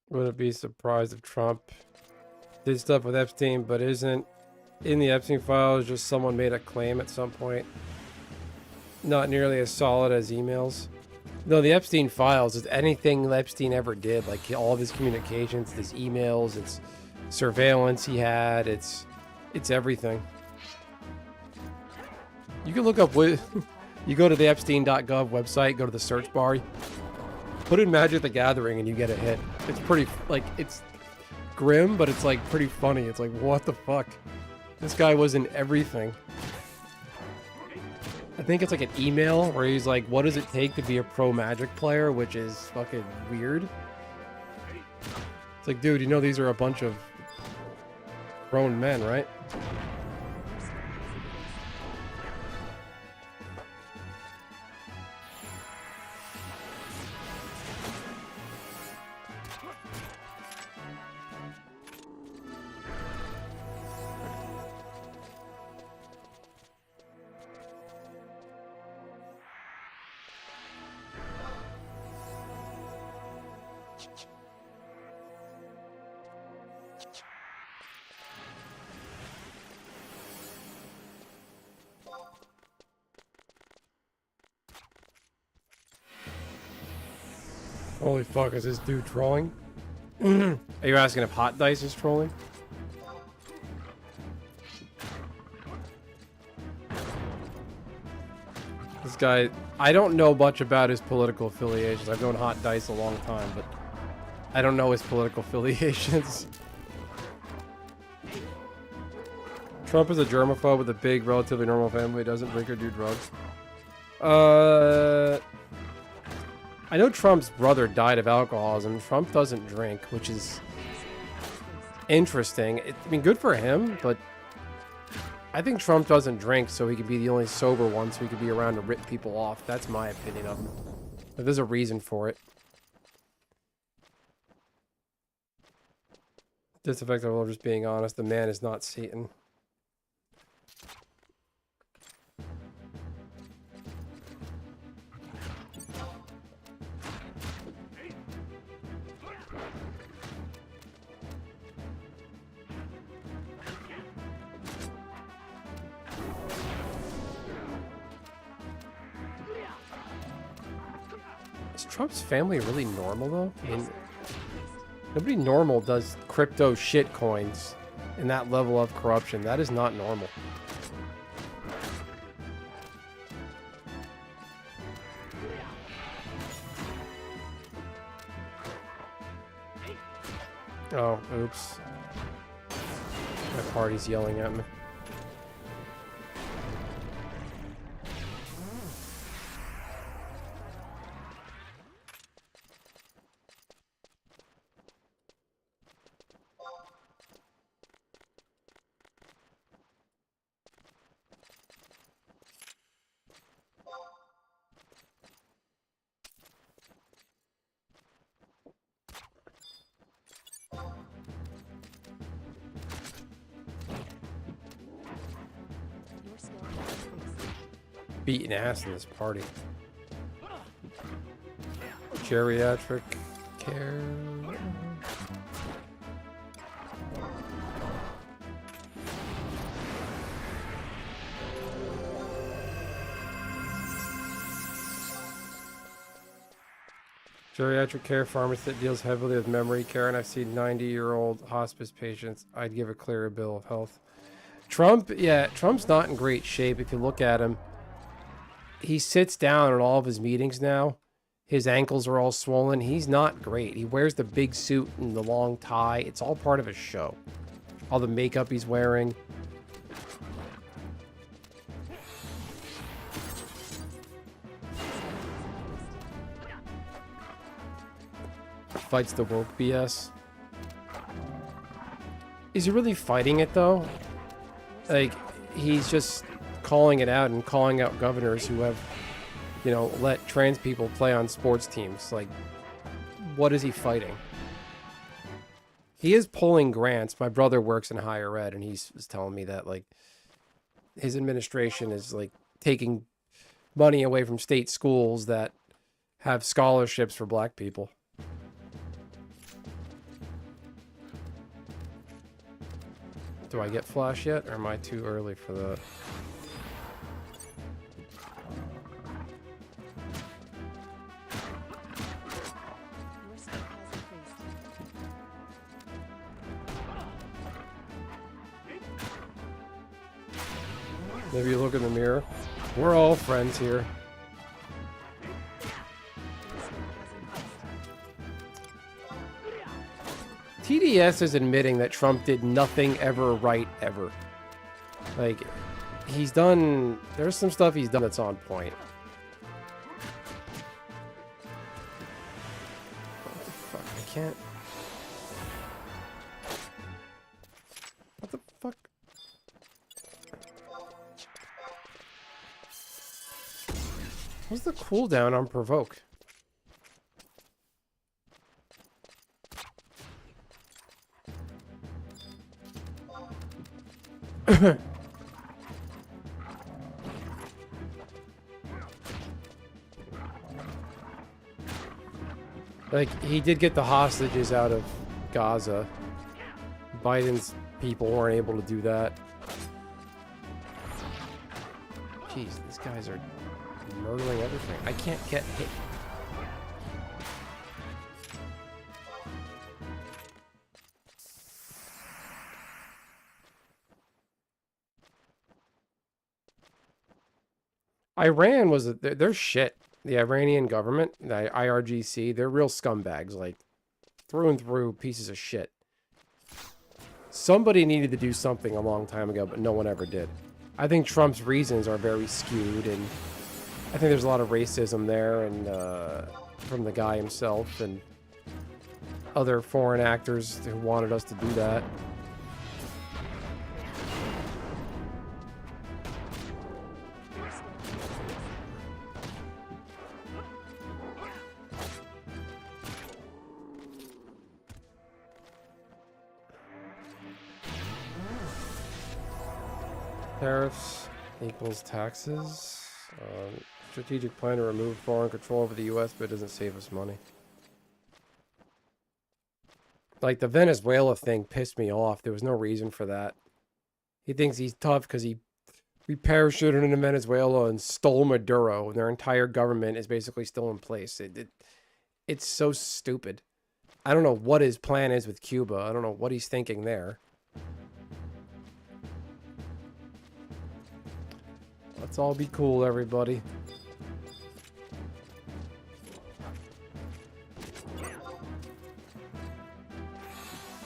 Wouldn't be surprised if Trump did stuff with Epstein, but isn't in the Epstein files. Just someone made a claim at some point. Not nearly as solid as emails. No, the Epstein files is anything Epstein ever did. Like all of his communications, his emails, it's surveillance he had. It's everything. You can look up what you go to the Epstein.gov website, go to the search bar. Put in Magic the Gathering and you get a hit. It's pretty, like, it's grim, but it's, like, pretty funny. It's like, what the fuck? This guy was in everything. I think it's like an email where he's like, what does it take to be a pro Magic player? Which is fucking weird. It's like, dude, you know these are a bunch of grown men, right? Holy fuck, is this dude trolling? Are you asking if Hot Dice is trolling? This guy, I don't know much about his political affiliations. I've known Hot Dice a long time, but I don't know his political affiliations. Trump is a germaphobe with a big, relatively normal family. Doesn't drink or do drugs. I know Trump's brother died of alcoholism. Trump doesn't drink, which is interesting. I mean, good for him, but I think Trump doesn't drink so he could be the only sober one so he could be around to rip people off. That's my opinion of him. But there's a reason for it. Disaffected of just being honest. The man is not Satan. Is Trump's family really normal, though? I mean, nobody normal does crypto shit coins in that level of corruption. That is not normal. Oh, oops. My party's yelling at me. Your skill has increased. Beating ass in this party. Geriatric care. Geriatric care pharmacy that deals heavily with memory care, and I've seen 90-year-old hospice patients. I'd give a clearer bill of health. Trump, yeah, Trump's not in great shape if you look at him. He sits down at all of his meetings now. His ankles are all swollen. He's not great. He wears the big suit and the long tie. It's all part of his show. All the makeup he's wearing. Fights the woke BS. Is he really fighting it, though? Like, he's just calling it out and calling out governors who have, you know, let trans people play on sports teams. Like, what is he fighting? He is pulling grants. My brother works in higher ed, and he was telling me that, like, his administration is, like, taking money away from state schools that have scholarships for black people. Do I get flash yet, or am I too early for that? Your skill has increased. Maybe you look in the mirror. We're all friends here. Your skill has increased. TDS is admitting that Trump did nothing ever right ever. Like, he's done... There's some stuff he's done that's on point. What the fuck? I can't... What the fuck? What's the cooldown on provoke? Like, he did get the hostages out of Gaza. Biden's people weren't able to do that. Jeez, these guys are murdering everything. I can't get hit. Iran was they're shit. The Iranian government, the IRGC, they're real scumbags, like through and through pieces of shit. Somebody needed to do something a long time ago, but no one ever did. I think Trump's reasons are very skewed, and I think there's a lot of racism there, and from the guy himself and other foreign actors who wanted us to do that. Your skill has Tariffs equals taxes. Strategic plan to remove foreign control over the U.S., but it doesn't save us money. Like, the Venezuela thing pissed me off. There was no reason for that. He thinks he's tough because we parachuted into Venezuela and stole Maduro, and their entire government is basically still in place. It's so stupid. I don't know what his plan is with Cuba. I don't know what he's thinking there. Let's all be cool, everybody.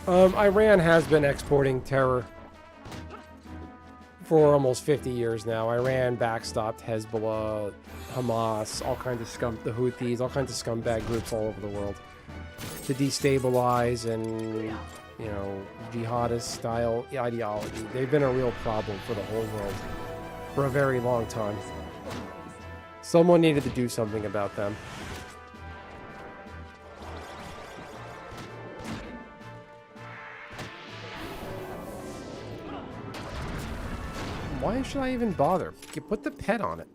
Iran has been exporting terror for almost 50 years now. Iran backstopped Hezbollah, Hamas, all kinds of the Houthis, all kinds of scumbag groups all over the world to destabilize and, you know, jihadist style ideology. They've been a real problem for the whole world for a very long time. Someone needed to do something about them. Why should I even bother? You put the pet on it.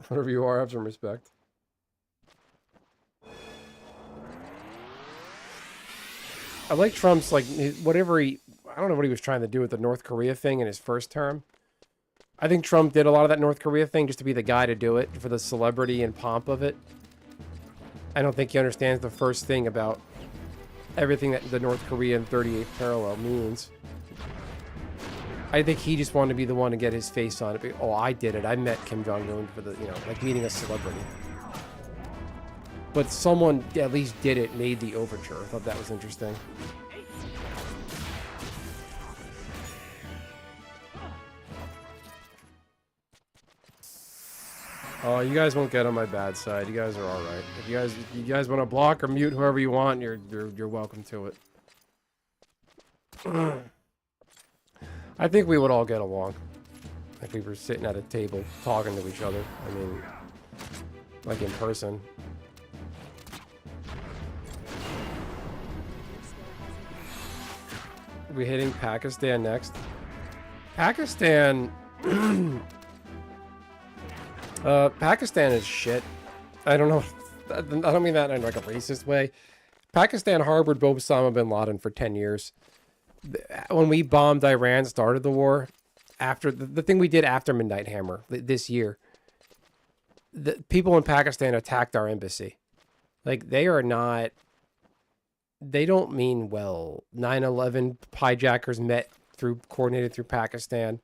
Whatever you are, have some respect. I like Trump's, like, whatever I don't know what he was trying to do with the North Korea thing in his first term. I think Trump did a lot of that North Korea thing just to be the guy to do it, for the celebrity and pomp of it. I don't think he understands the first thing about everything that the North Korean 38th parallel means. I think he just wanted to be the one to get his face on it. Oh, I did it. I met Kim Jong-un for the, you know, like meeting a celebrity. But someone at least did it, made the overture. I thought that was interesting. Oh, you guys won't get on my bad side. You guys are all right. If you guys want to block or mute whoever you want, you're welcome to it. I think we would all get along if we were sitting at a table talking to each other. I mean, like in person. Are we hitting Pakistan next? Pakistan. Pakistan is shit. I don't know. I don't mean that in like a racist way. Pakistan harbored Osama bin Laden for 10 years. When we bombed Iran, started the war, after the thing we did after Midnight Hammer this year, the people in Pakistan attacked our embassy. Like, they are not, they don't mean well. 9/11 hijackers coordinated through Pakistan.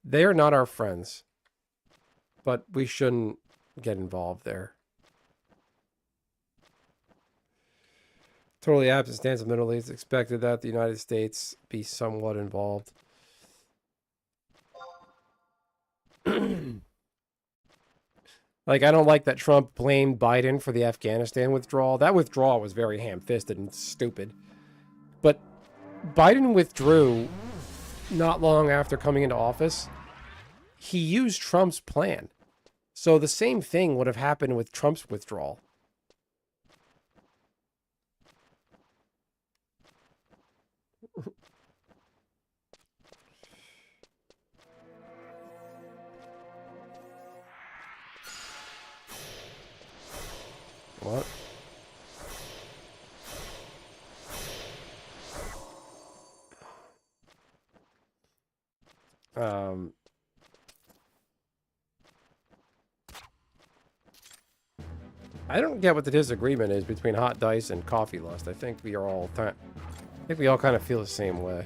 They are not our friends. But we shouldn't get involved there. Totally absent stance of the Middle East. Expected that the United States be somewhat involved. Like, I don't like that Trump blamed Biden for the Afghanistan withdrawal. That withdrawal was very ham-fisted and stupid. But Biden withdrew not long after coming into office. He used Trump's plan. So the same thing would have happened with Trump's withdrawal. What? I don't get what the disagreement is between Hot Dice and Coffee Lust. I think we all kind of feel the same way.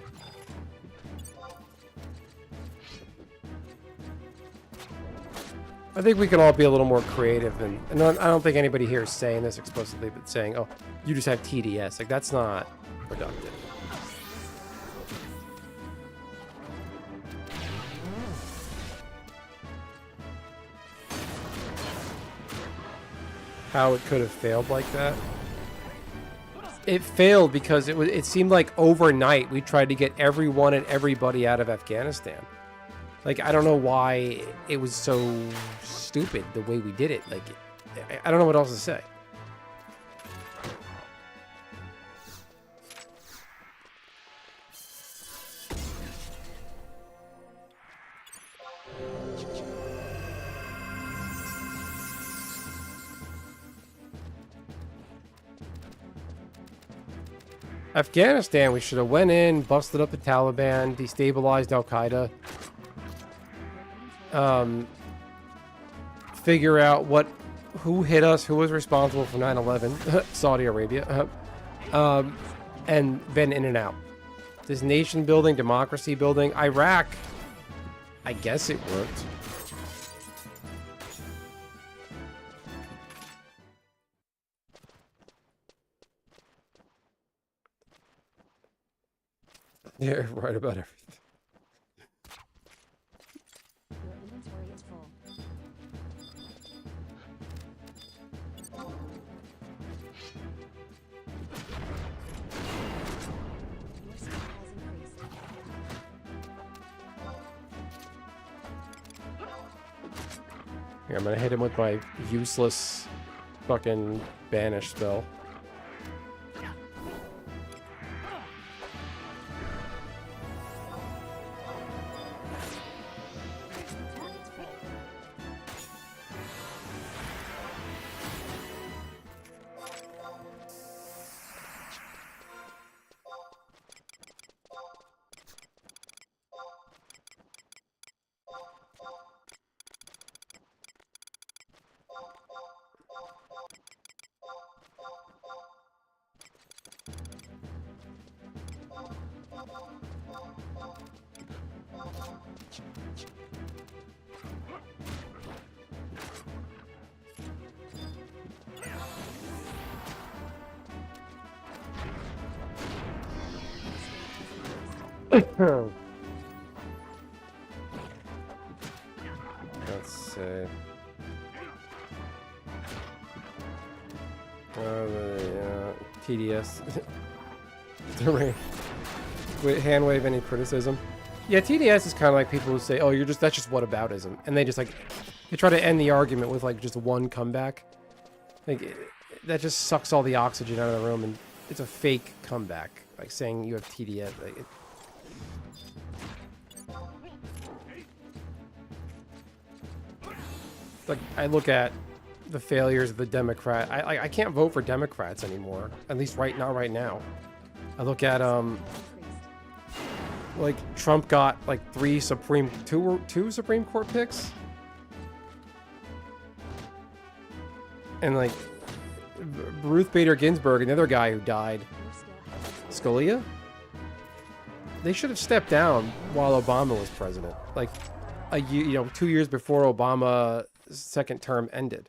I think we can all be a little more creative, and I don't think anybody here is saying this explicitly, but saying, "Oh, you just have TDS." Like, that's not productive. how it could have failed like that. It failed because it seemed like overnight we tried to get everyone and everybody out of Afghanistan. Like, I don't know why it was so stupid the way we did it. Like, I don't know what else to say. Afghanistan, we should have went in, busted up the Taliban, destabilized Al-Qaeda. Figure out who hit us, who was responsible for 9/11, Saudi Arabia, and then in and out. This nation building, democracy building, Iraq, I guess it worked. Yeah, right about everything. Your inventory is full. Your skill has increased. Here, I'm gonna hit him with my useless fucking banish spell. Let's see. TDS. Hand wave any criticism. Yeah, TDS is kind of like people who say, "Oh, that's just whataboutism," and they just they try to end the argument with like just one comeback. Like that just sucks all the oxygen out of the room, and it's a fake comeback. Like saying you have TDS. Like I look at the failures of the Democrat. I can't vote for Democrats anymore. At least not right now. I look at like Trump got like two Supreme Court picks, and like Ruth Bader Ginsburg, another guy who died, Scalia. They should have stepped down while Obama was president, like 2 years before Obama's second term ended,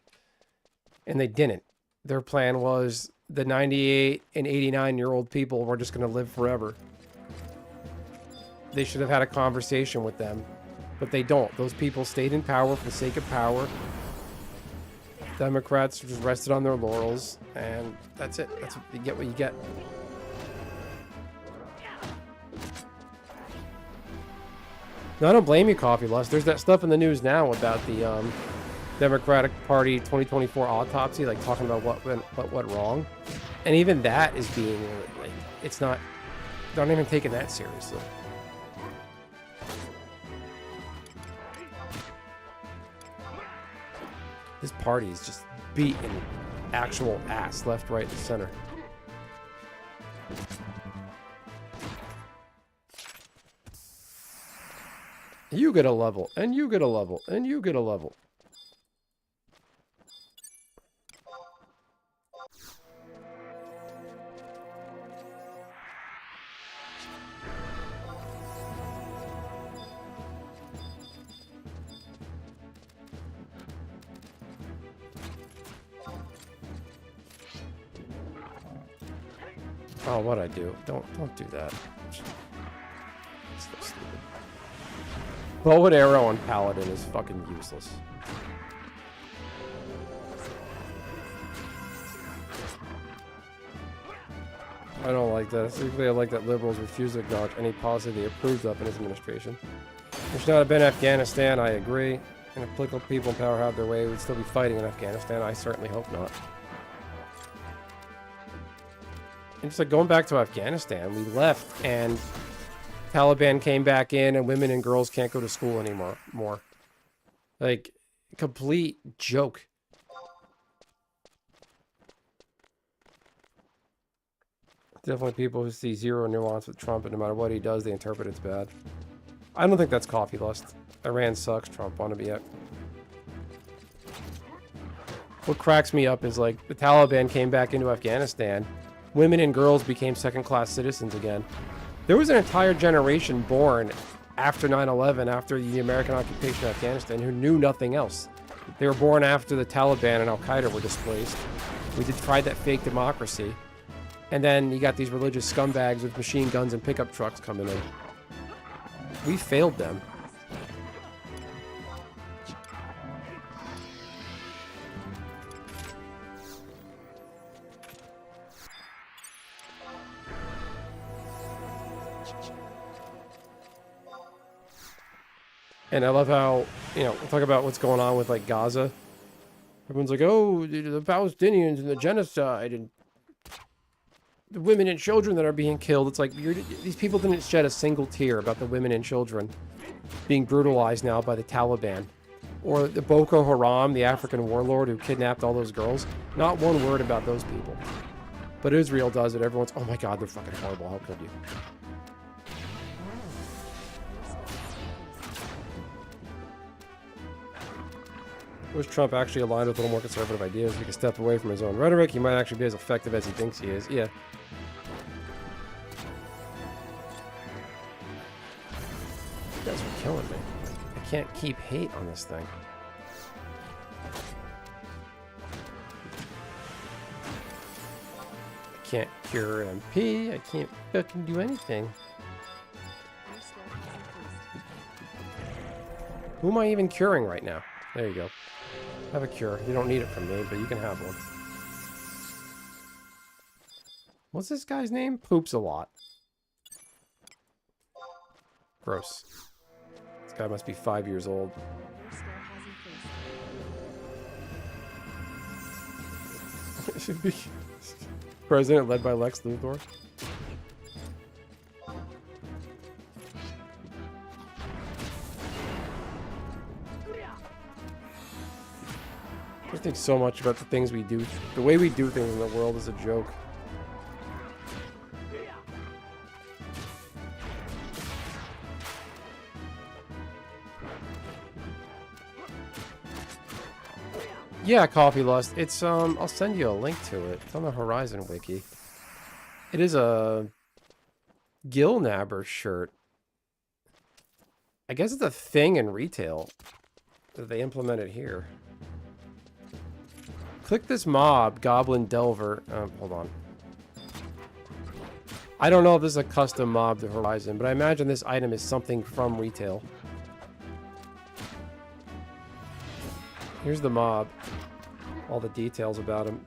and they didn't. Their plan was the 98 and 89-year-old people were just going to live forever. They should have had a conversation with them, but they don't. Those people stayed in power for the sake of power. Democrats just rested on their laurels, and that's it. That's what you get. What you get. No, I don't blame you, Coffee Lust. There's that stuff in the news now about the Democratic Party 2024 autopsy, like talking about what went wrong, and even that is being like, it's not. They're not even taking that seriously. This party is just beating actual ass left, right, and center. You get a level, and you get a level, and you get a level. Oh, what'd I do? Don't do that. It's so stupid. Bow and arrow on Paladin is fucking useless. I don't like that. Specifically, I like that liberals refuse to acknowledge any policy they approved of in his administration. There should not have been Afghanistan, I agree. And if political people in power had their way, we'd still be fighting in Afghanistan. I certainly hope not. And just like going back to Afghanistan, we left and Taliban came back in and women and girls can't go to school anymore. Like, complete joke. Definitely people who see zero nuance with Trump, and no matter what he does, they interpret it's bad. I don't think that's coffee lust. Iran sucks, Trump wanna be it. What cracks me up is like the Taliban came back into Afghanistan, women and girls became second-class citizens again. There was an entire generation born after 9/11, after the American occupation of Afghanistan, who knew nothing else. They were born after the Taliban and Al-Qaeda were displaced. We tried that fake democracy. And then you got these religious scumbags with machine guns and pickup trucks coming in. We failed them. And I love how, you know, we'll talk about what's going on with, like, Gaza. Everyone's like, oh, the Palestinians and the genocide and the women and children that are being killed. It's like, these people didn't shed a single tear about the women and children being brutalized now by the Taliban. Or the Boko Haram, the African warlord who kidnapped all those girls. Not one word about those people. But Israel does it. Everyone's, oh my God, they're fucking horrible. How could you? Wish Trump actually aligned with a little more conservative ideas. He could step away from his own rhetoric. He might actually be as effective as he thinks he is. Yeah. You guys are killing me. I can't keep hate on this thing. I can't cure MP. I can't fucking do anything. Your skill has increased. Who am I even curing right now? There you go. Have a cure. You don't need it from me, but you can have one. What's this guy's name? Poops a lot. Gross. This guy must be 5 years old. Your skill has increased. It should be president led by Lex Luthor. I think so much about the things we do. The way we do things in the world is a joke. Yeah, Coffee Lust. It's I'll send you a link to it. It's on the Horizon wiki. It is a Gil Nabber shirt. I guess it's a thing in retail that they implemented here. Click this mob, Goblin Delver. Hold on. I don't know if this is a custom mob to Horizon, but I imagine this item is something from retail. Here's the mob. All the details about him.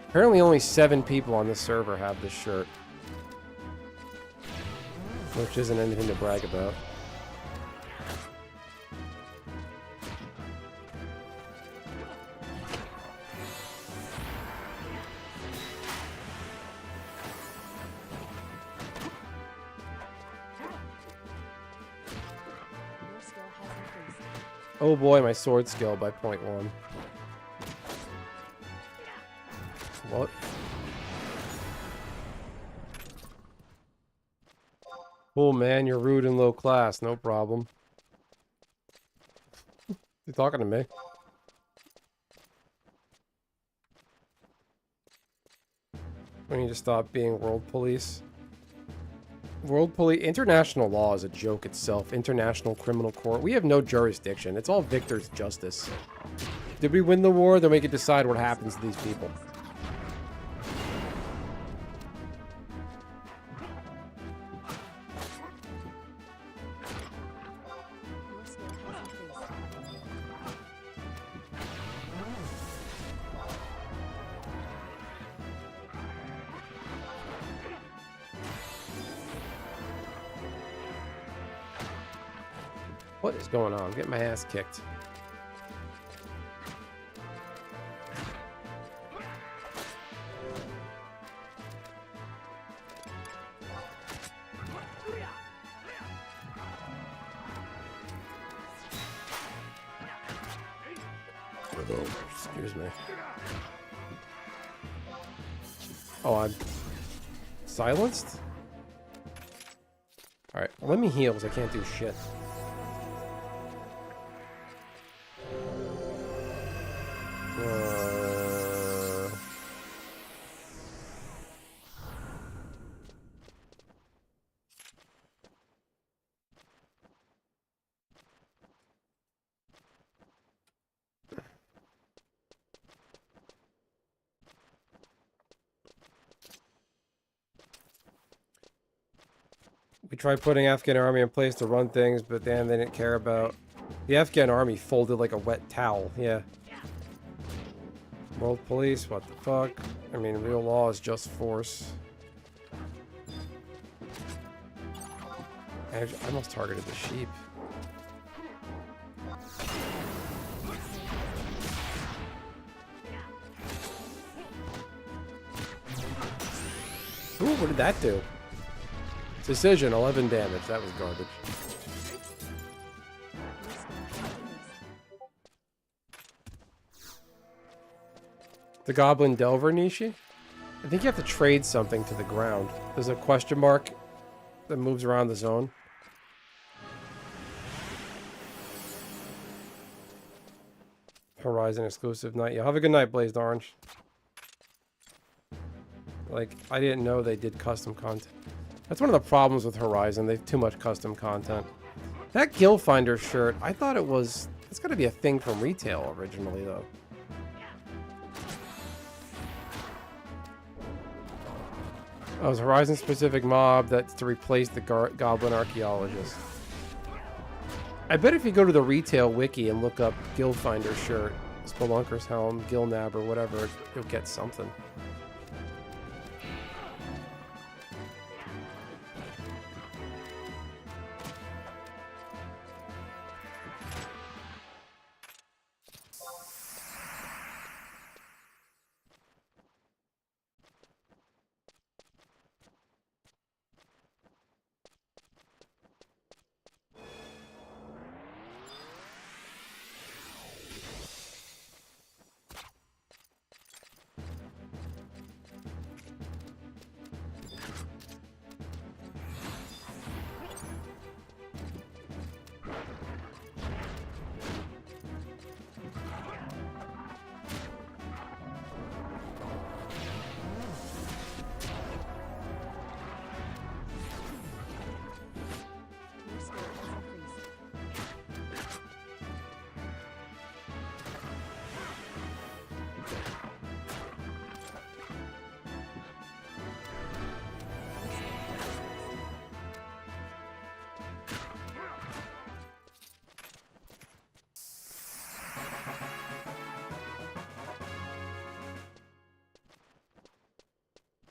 Apparently only 7 people on this server have this shirt. Which isn't anything to brag about. Your skill has increased. Oh boy, my sword skill by 0.1. What? Oh man, you're rude and low class. No problem. You talking to me? We need to stop being world police. World police. International law is a joke itself. International criminal court. We have no jurisdiction. It's all victor's justice. Did we win the war? Then we can decide what happens to these people. Your skill has increased. What is going on? I'm getting my ass kicked. Excuse me. Oh, I'm silenced? Alright, let me heal because I can't do shit. We tried putting Afghan army in place to run things, but then they didn't care about... The Afghan army folded like a wet towel, yeah. World police, what the fuck? I mean, real law is just force. I almost targeted the sheep. Ooh, what did that do? Decision, 11 damage. That was garbage. The Goblin Delver, Nishi? I think you have to trade something to the ground. There's a question mark that moves around the zone. Horizon exclusive night. Yeah, have a good night, Blazed Orange. Like, I didn't know they did custom content. That's one of the problems with Horizon. They have too much custom content. That Gill Finder shirt, I thought it was... It's got to be a thing from retail originally, though. Oh, it was a Horizon-specific mob that's to replace the Goblin Archaeologist. I bet if you go to the retail wiki and look up Gill Finder shirt, Spelunker's Helm, Gill Nab, or whatever, you'll get something.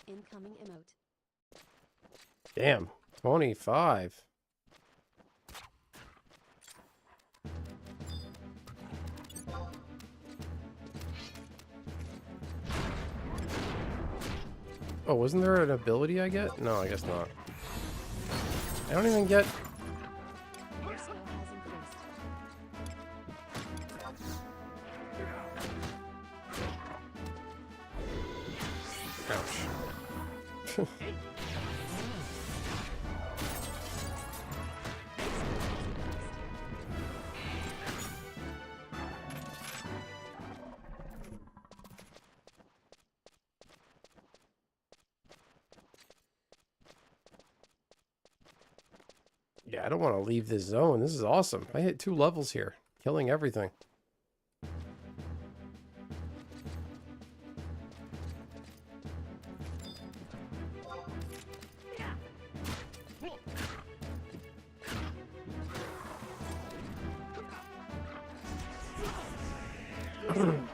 Incoming emote. Damn, 25. Oh, wasn't there an ability I get? No, I guess not. I don't even get... Your skill has increased. Ouch. Yeah, I don't want to leave this zone. This is awesome. I hit 2 levels here, killing everything. Your skill has increased.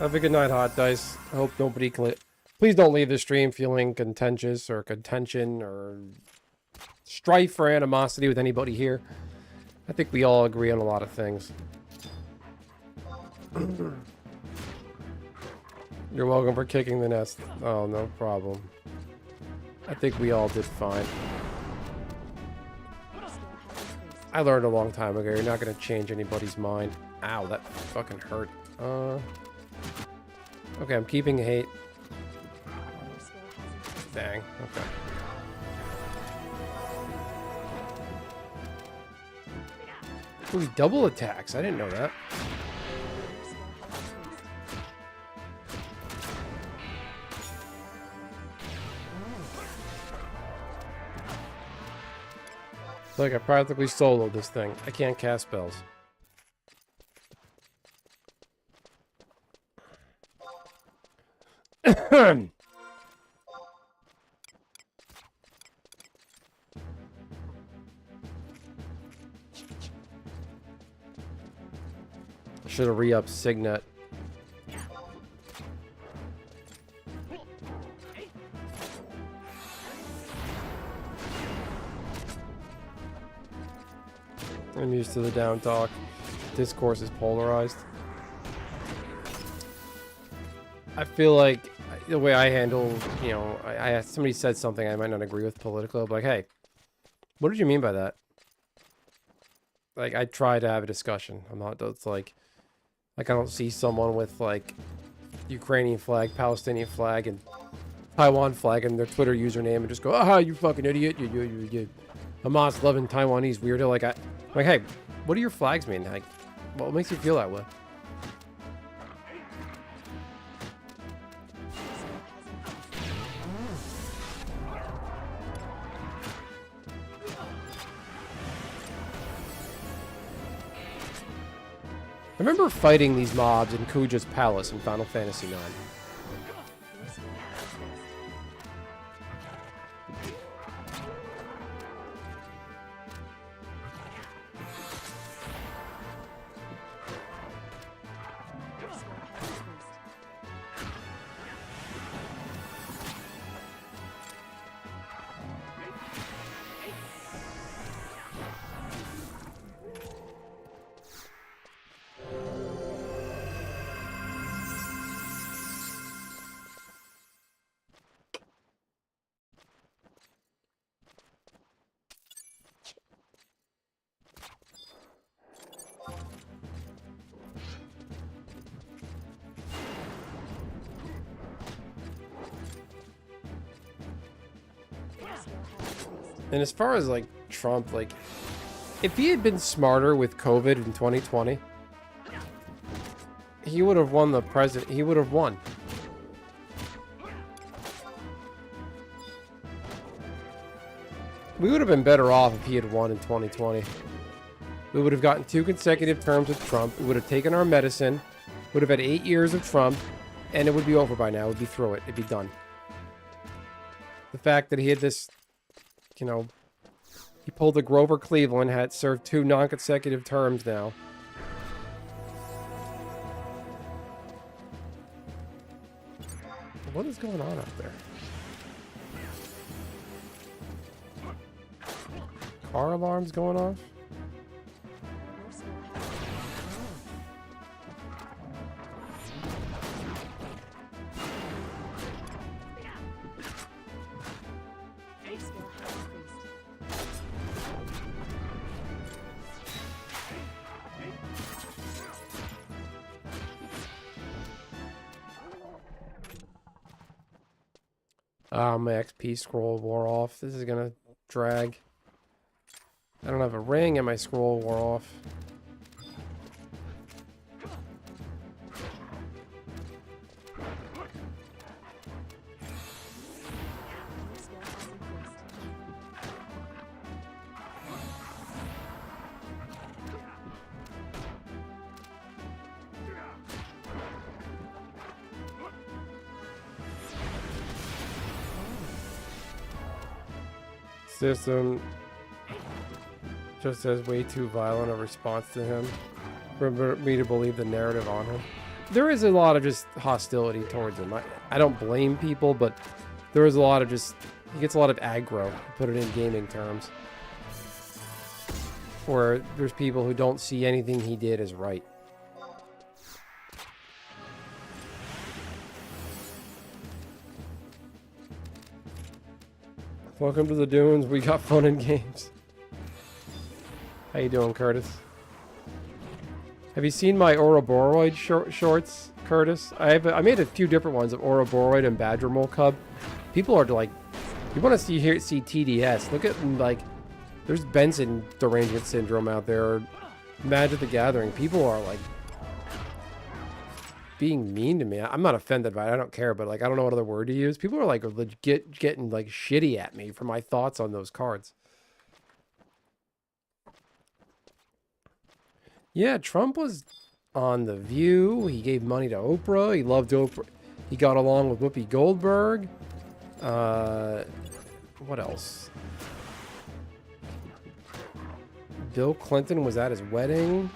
Have a good night, Hot Dice. I hope nobody please don't leave the stream feeling contentious or contention or strife or animosity with anybody here. I think we all agree on a lot of things. You're welcome for kicking the nest. Oh, no problem. I think we all did fine. I learned a long time ago, you're not going to change anybody's mind. Ow, that fucking hurt. Okay, I'm keeping hate. Dang, okay. Ooh, he double attacks. I didn't know that. It's like I practically soloed this thing. I can't cast spells. Should have re-upped Signet. I'm used to the down talk. Discourse is polarized. I feel like the way I handle, you know, somebody said something I might not agree with politically, but like, hey, what did you mean by that? Like, I try to have a discussion. I'm not, it's like I don't see someone with like Ukrainian flag, Palestinian flag, and Taiwan flag in their Twitter username and just go, ah, you fucking idiot, you Hamas loving Taiwanese weirdo. Like, I'm like, hey, what do your flags mean? Like, what makes you feel that way? I remember fighting these mobs in Kuja's palace in Final Fantasy IX. And as far as like Trump, like if he had been smarter with COVID in 2020, he would have won the president. He would have won. We would have been better off if he had won in 2020. We would have gotten 2 consecutive terms with Trump. We would have taken our medicine. Would have had 8 years of Trump, and it would be over by now. It would be through it. It'd be done. The fact that he had this, you know, he pulled a Grover Cleveland, had served 2 non-consecutive terms now. What is going on out there? Car alarms going off? My XP scroll wore off. This is gonna drag. I don't have a ring and my scroll wore off. System just says way too violent a response to him for me to believe the narrative on him. there is a lot of just hostility towards him. I don't blame people, but there is a lot of just, he gets a lot of aggro, to put it in gaming terms. Where there's people who don't see anything he did as right. Welcome to the Dunes. We got fun and games. How you doing, Curtis? Have you seen my Ouroboros shorts, Curtis? I made a few different ones of Ouroboros and Badger Mole Cub. People are like, you want to see TDS? Look at like, there's Benson derangement syndrome out there. Magic the Gathering. People are like being mean to me. I'm not offended by it. I don't care, but like I don't know what other word to use. People are like legit getting like shitty at me for my thoughts on those cards. Yeah, Trump was on The View. He gave money to Oprah. He loved Oprah. He got along with Whoopi Goldberg. What else? Bill Clinton was at his wedding.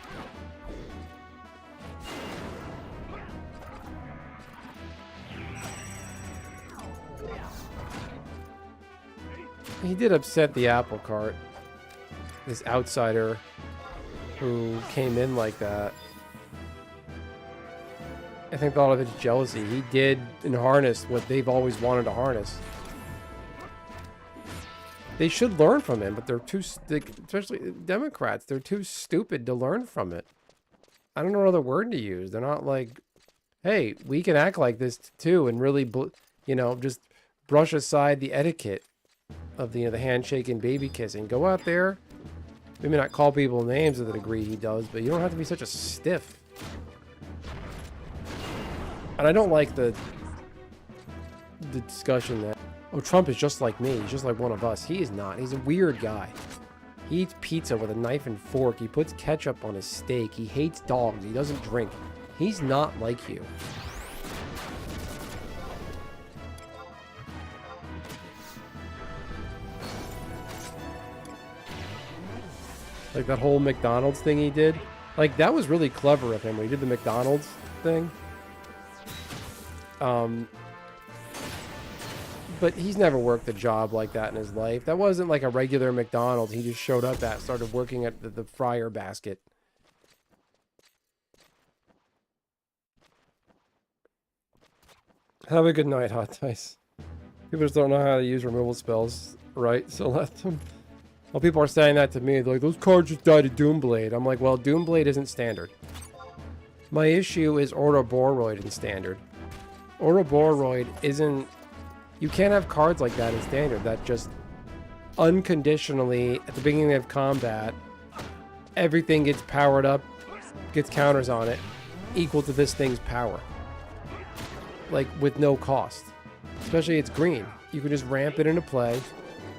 He did upset the apple cart. This outsider who came in like that. I think a lot of it's jealousy. He did and harnessed what they've always wanted to harness. They should learn from him, but they're too, especially Democrats, they're too stupid to learn from it. I don't know what other word to use. They're not like, hey, we can act like this too and really, you know, just brush aside the etiquette of the, you know, the handshake and baby kissing. Go out there. We may not call people names to the degree he does, but you don't have to be such a stiff. And I don't like the discussion that, oh, Trump is just like me. He's just like one of us. He is not. He's a weird guy. He eats pizza with a knife and fork. He puts ketchup on his steak. He hates dogs. He doesn't drink. He's not like you. Like that whole McDonald's thing he did. Like, that was really clever of him when he did the McDonald's thing. But he's never worked a job like that in his life. That wasn't like a regular McDonald's. He just showed up at, started working at the fryer basket. Have a good night, Hot Dice. People just don't know how to use removal spells, right? So let them. Well, people are saying that to me. They're like, those cards just died of Doomblade. I'm like, well, Doomblade isn't standard. My issue is Ouroboros in standard. Ouroboros isn't... You can't have cards like that in standard that just unconditionally, at the beginning of combat, everything gets powered up, gets counters on it, equal to this thing's power. Like, with no cost. Especially it's green. You can just ramp it into play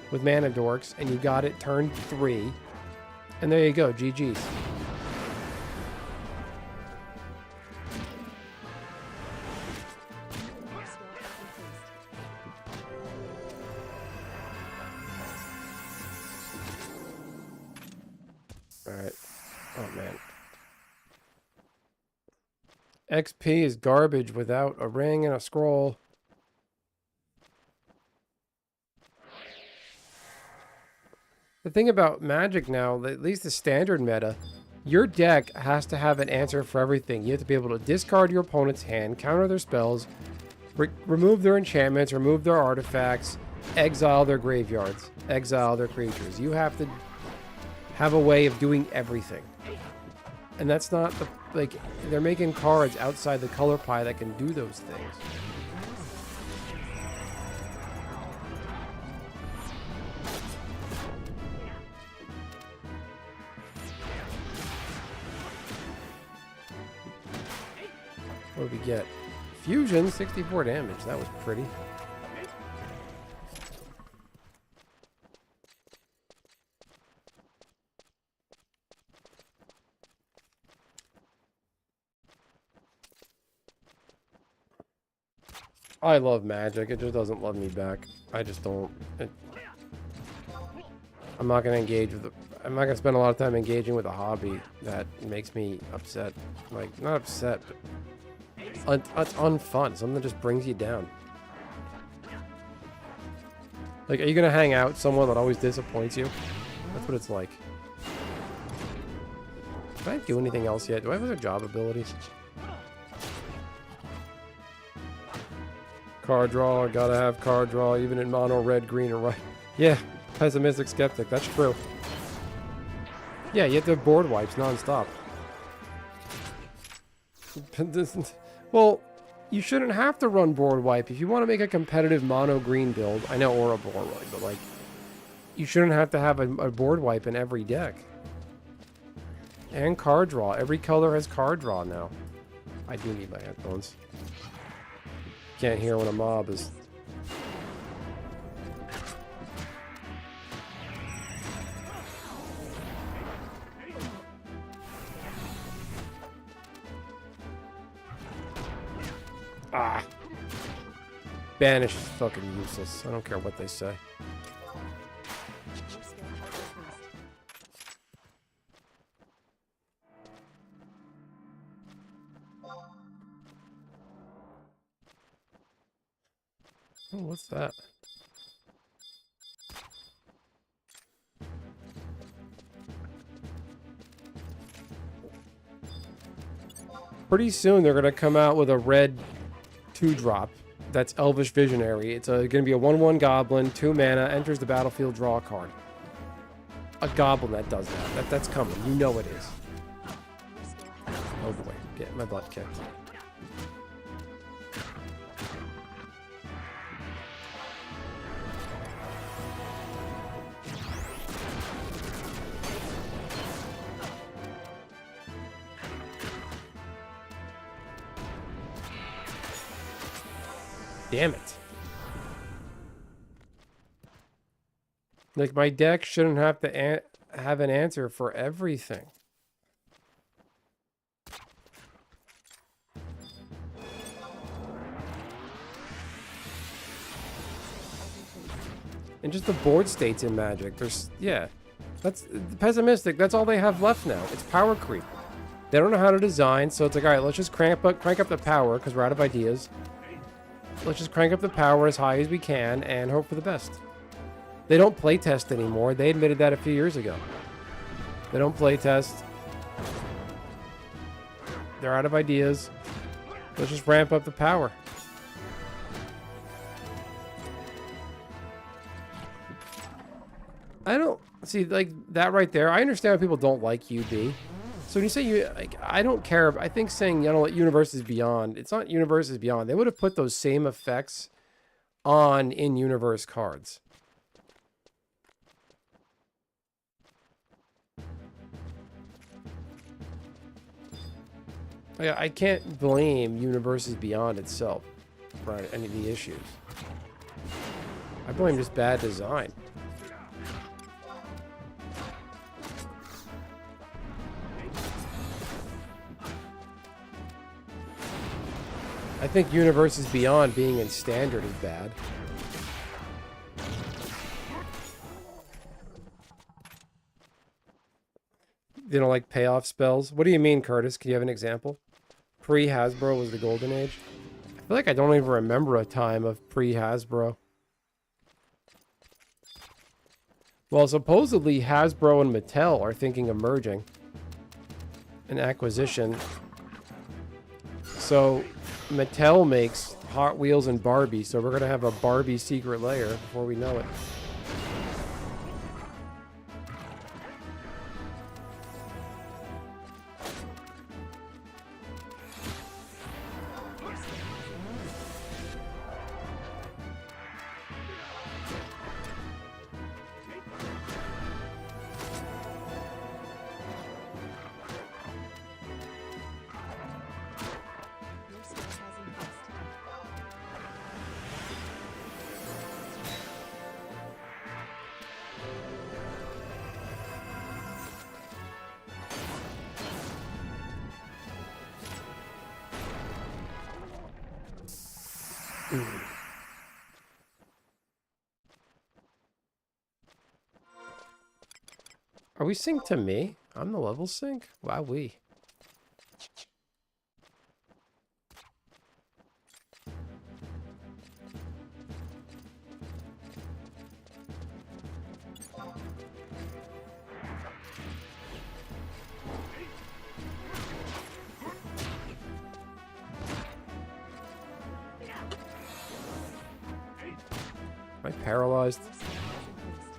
with mana dorks, and you got it turn 3. And there you go, GG's. Alright. Oh, man. XP is garbage without a ring and a scroll. The thing about Magic now, at least the standard meta, your deck has to have an answer for everything. You have to be able to discard your opponent's hand, counter their spells, remove their enchantments, remove their artifacts, exile their graveyards, exile their creatures. You have to have a way of doing everything. And that's not the, like, they're making cards outside the color pie that can do those things. What did we get? Fusion, 64 damage. That was pretty. I love Magic. It just doesn't love me back. I just don't. I'm not going to engage with the... I'm not going to spend a lot of time engaging with a hobby that makes me upset. Like, not upset, but It's unfun. Something that just brings you down. Like, are you gonna hang out with someone that always disappoints you? That's what it's like. Can I do anything else yet? Do I have other job abilities? Card draw, gotta have card draw, even in mono, red, green, or white. Yeah, pessimistic skeptic, that's true. Yeah, you have to have board wipes non-stop. Well, you shouldn't have to run board wipe. If you want to make a competitive mono green build, I know, or a board wipe, but like, you shouldn't have to have a board wipe in every deck. And card draw. Every color has card draw now. I do need my headphones. Can't hear when a mob is... Ah! Banish is fucking useless. I don't care what they say. Your skill has increased. Oh, what's that? Pretty soon they're going to come out with a red 2-drop that's Elvish Visionary. It's going to be a 1/1 goblin, 2 mana, enters the battlefield, draw a card. A goblin that does that. That's coming. You know it is. Your skill has Oh boy, get my butt kicked. Damn it. Like, my deck shouldn't have to have an answer for everything. And just the board states in Magic. There's, yeah. That's pessimistic. That's all they have left now. It's power creep. They don't know how to design, so it's like, all right, let's just crank up the power because we're out of ideas. Let's just crank up the power as high as we can and hope for the best. They don't play test anymore. They admitted that a few years ago. They don't play test. They're out of ideas. Let's just ramp up the power. I don't see, like, that right there. I understand why people don't like UB. So when you say you, like, I don't care. I think saying, you know, Universes Beyond, it's not Universes Beyond. They would have put those same effects on in-universe cards. I can't blame Universes Beyond itself for any of the issues. I blame just bad design. I think Universes Beyond being in Standard is bad. You don't like payoff spells? What do you mean, Curtis? Can you have an example? Pre-Hasbro was the golden age. I feel like I don't even remember a time of pre-Hasbro. Well, supposedly Hasbro and Mattel are thinking of merging an acquisition. So Mattel makes Hot Wheels and Barbie, so we're going to have a Barbie secret lair before we know it. Your skill has increased. Are we synced to me? I'm the level sync? Wow, I paralyzed? Your skill has increased.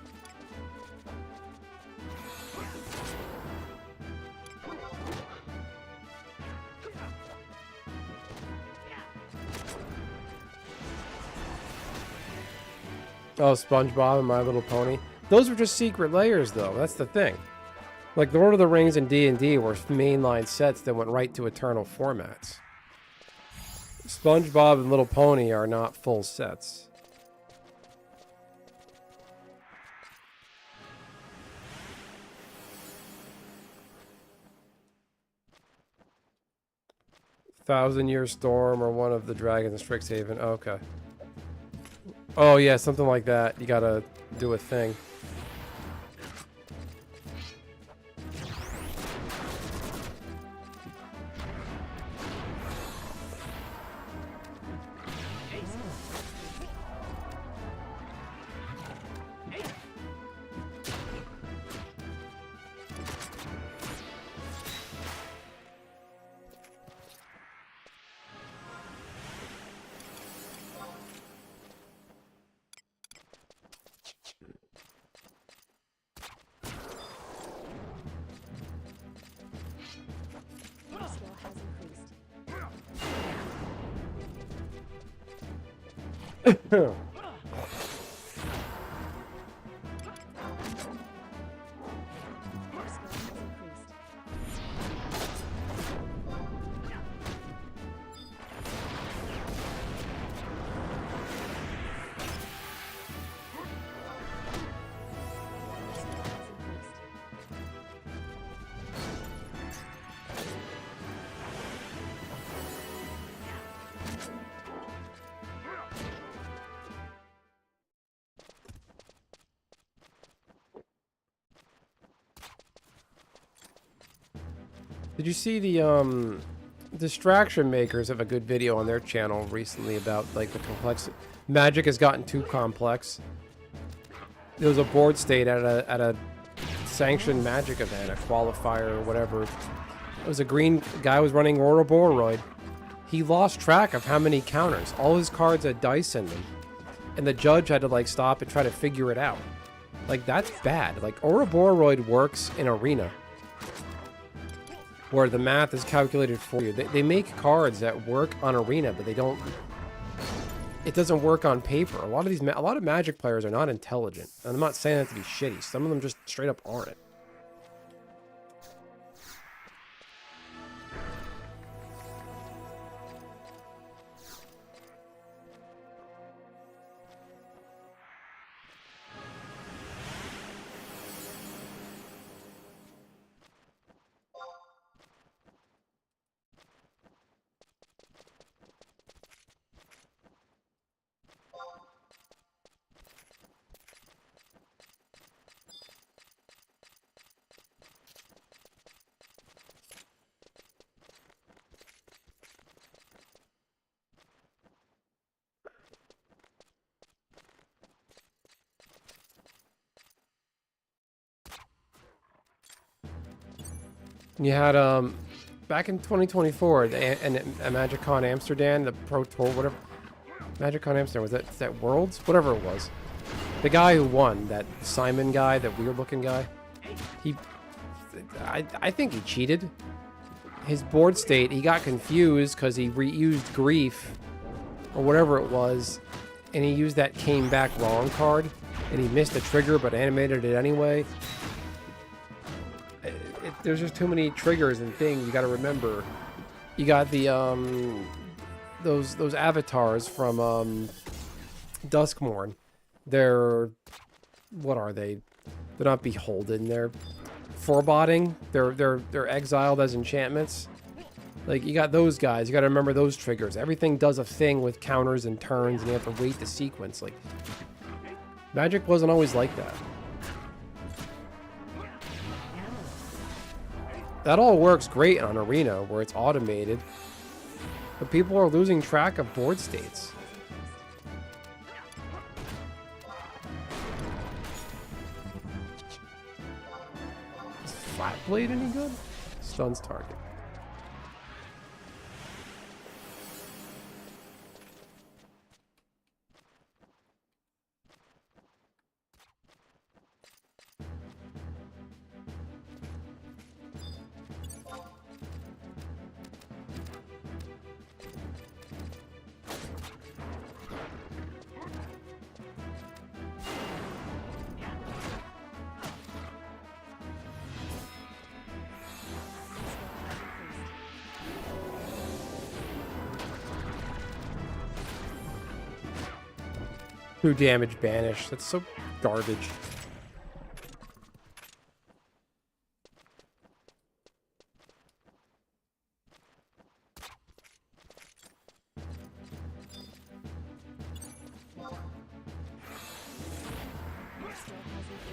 Oh, SpongeBob and My Little Pony. Those were just secret layers, though. That's the thing. Like, Lord of the Rings and D&D were mainline sets that went right to eternal formats. SpongeBob and Little Pony are not full sets. Thousand Year Storm or one of the Dragons in Strixhaven. Okay. Oh, yeah, something like that. You gotta do a thing. Your skill has increased. Your skill has increased. Your skill has increased. Did you see the Distraction Makers have a good video on their channel recently about like the complex magic has gotten too complex. There was a board state at a sanctioned magic event, a qualifier or whatever. It was a green guy was running Ourobororoid. He lost track of how many counters. All his cards had dice in them. And the judge had to like stop and try to figure it out. Like that's bad. Like Ourobororoid works in Arena, where the math is calculated for you. They make cards that work on Arena, but they don't. It doesn't work on paper. A lot of Magic players are not intelligent, and I'm not saying that to be shitty. Some of them just straight up aren't. You had back in 2024, and at MagicCon Amsterdam, the Pro Tour, whatever. MagicCon Amsterdam, was that Worlds? Whatever it was. The guy who won, that Simon guy, that weird-looking guy, I think he cheated. His board state, he got confused because he reused Grief, or whatever it was, and he used that came back wrong card, and he missed a trigger but animated it anyway. There's just too many triggers and things you got to remember. You got the those avatars from Duskmorn. They're, what are they? They're not beholden. They're foreboding. They're exiled as enchantments. Like, you got those guys. You got to remember those triggers. Everything does a thing with counters and turns, and you have to wait the sequence. Like, Magic wasn't always like that. That all works great on Arena, where it's automated. But people are losing track of board states. Is Flat Blade any good? Stuns target. 2 damage banish. That's so garbage.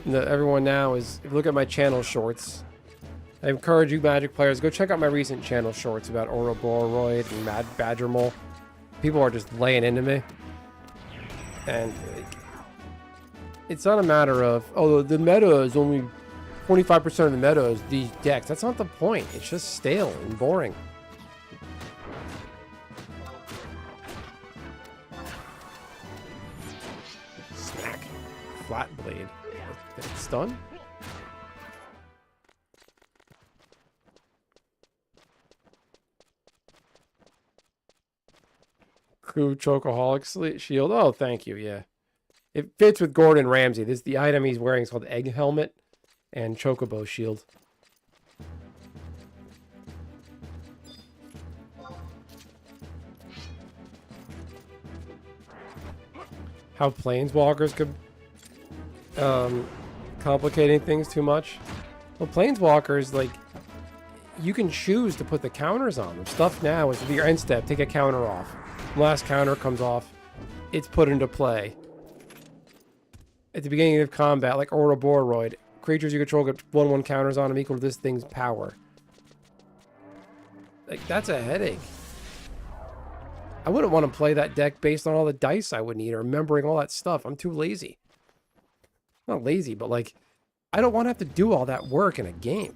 Everyone now is, if you look at my channel shorts, I encourage you Magic players, go check out my recent channel shorts about Ourobororoid and Mad Badger Mole. People are just laying into me. And it's not a matter of, oh, the meta is only 25% of the meta is these decks. That's not the point. It's just stale and boring. Snack. Flat blade. It's done? Crew Chocoholic Shield. Oh, thank you. Yeah. It fits with Gordon Ramsay. This the item he's wearing is called Egg Helmet and Chocobo Shield. How Planeswalkers could complicating things too much. Well, Planeswalkers, like, you can choose to put the counters on them. Stuff now is with your end step, take a counter off. Last counter comes off, it's put into play. At the beginning of combat, like Ourobororoid, creatures you control get 1/1 counters on them equal to this thing's power. Like, that's a headache. I wouldn't want to play that deck based on all the dice I would need or remembering all that stuff. I'm too lazy. Not lazy, but like, I don't want to have to do all that work in a game.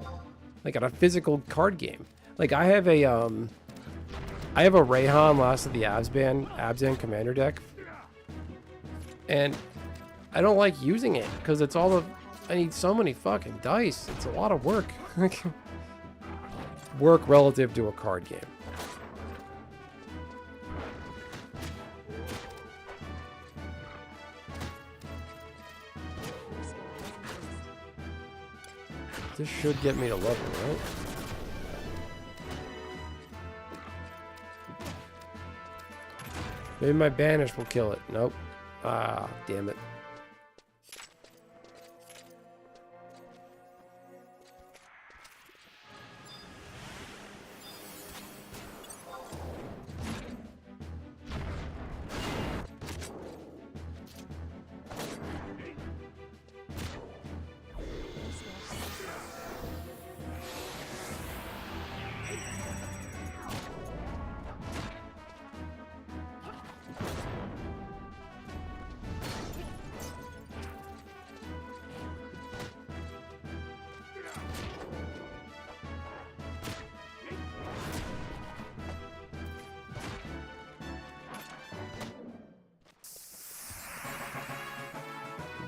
Like on a physical card game. Like I have a Rayhan Last of the Abzan Commander deck. And I don't like using it because it's all of, I need so many fucking dice. It's a lot of work. Work relative to a card game. This should get me to level, right? Maybe my banish will kill it. Nope. Ah, damn it.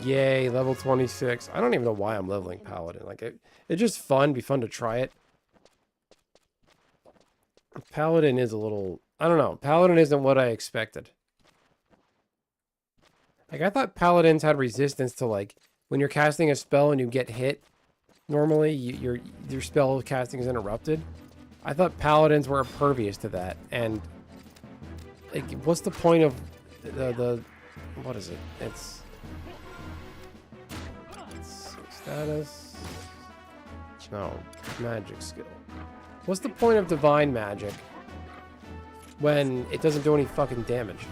Yay, level 26. I don't even know why I'm leveling Paladin. Like, it's just fun. Be fun to try it. Paladin is a little... I don't know. Paladin isn't what I expected. Like, I thought Paladins had resistance to, like, when you're casting a spell and you get hit, normally your spell casting is interrupted. I thought Paladins were impervious to that. And, like, what's the point of the what is it? It's status. No, magic skill. What's the point of divine magic when it doesn't do any fucking damage?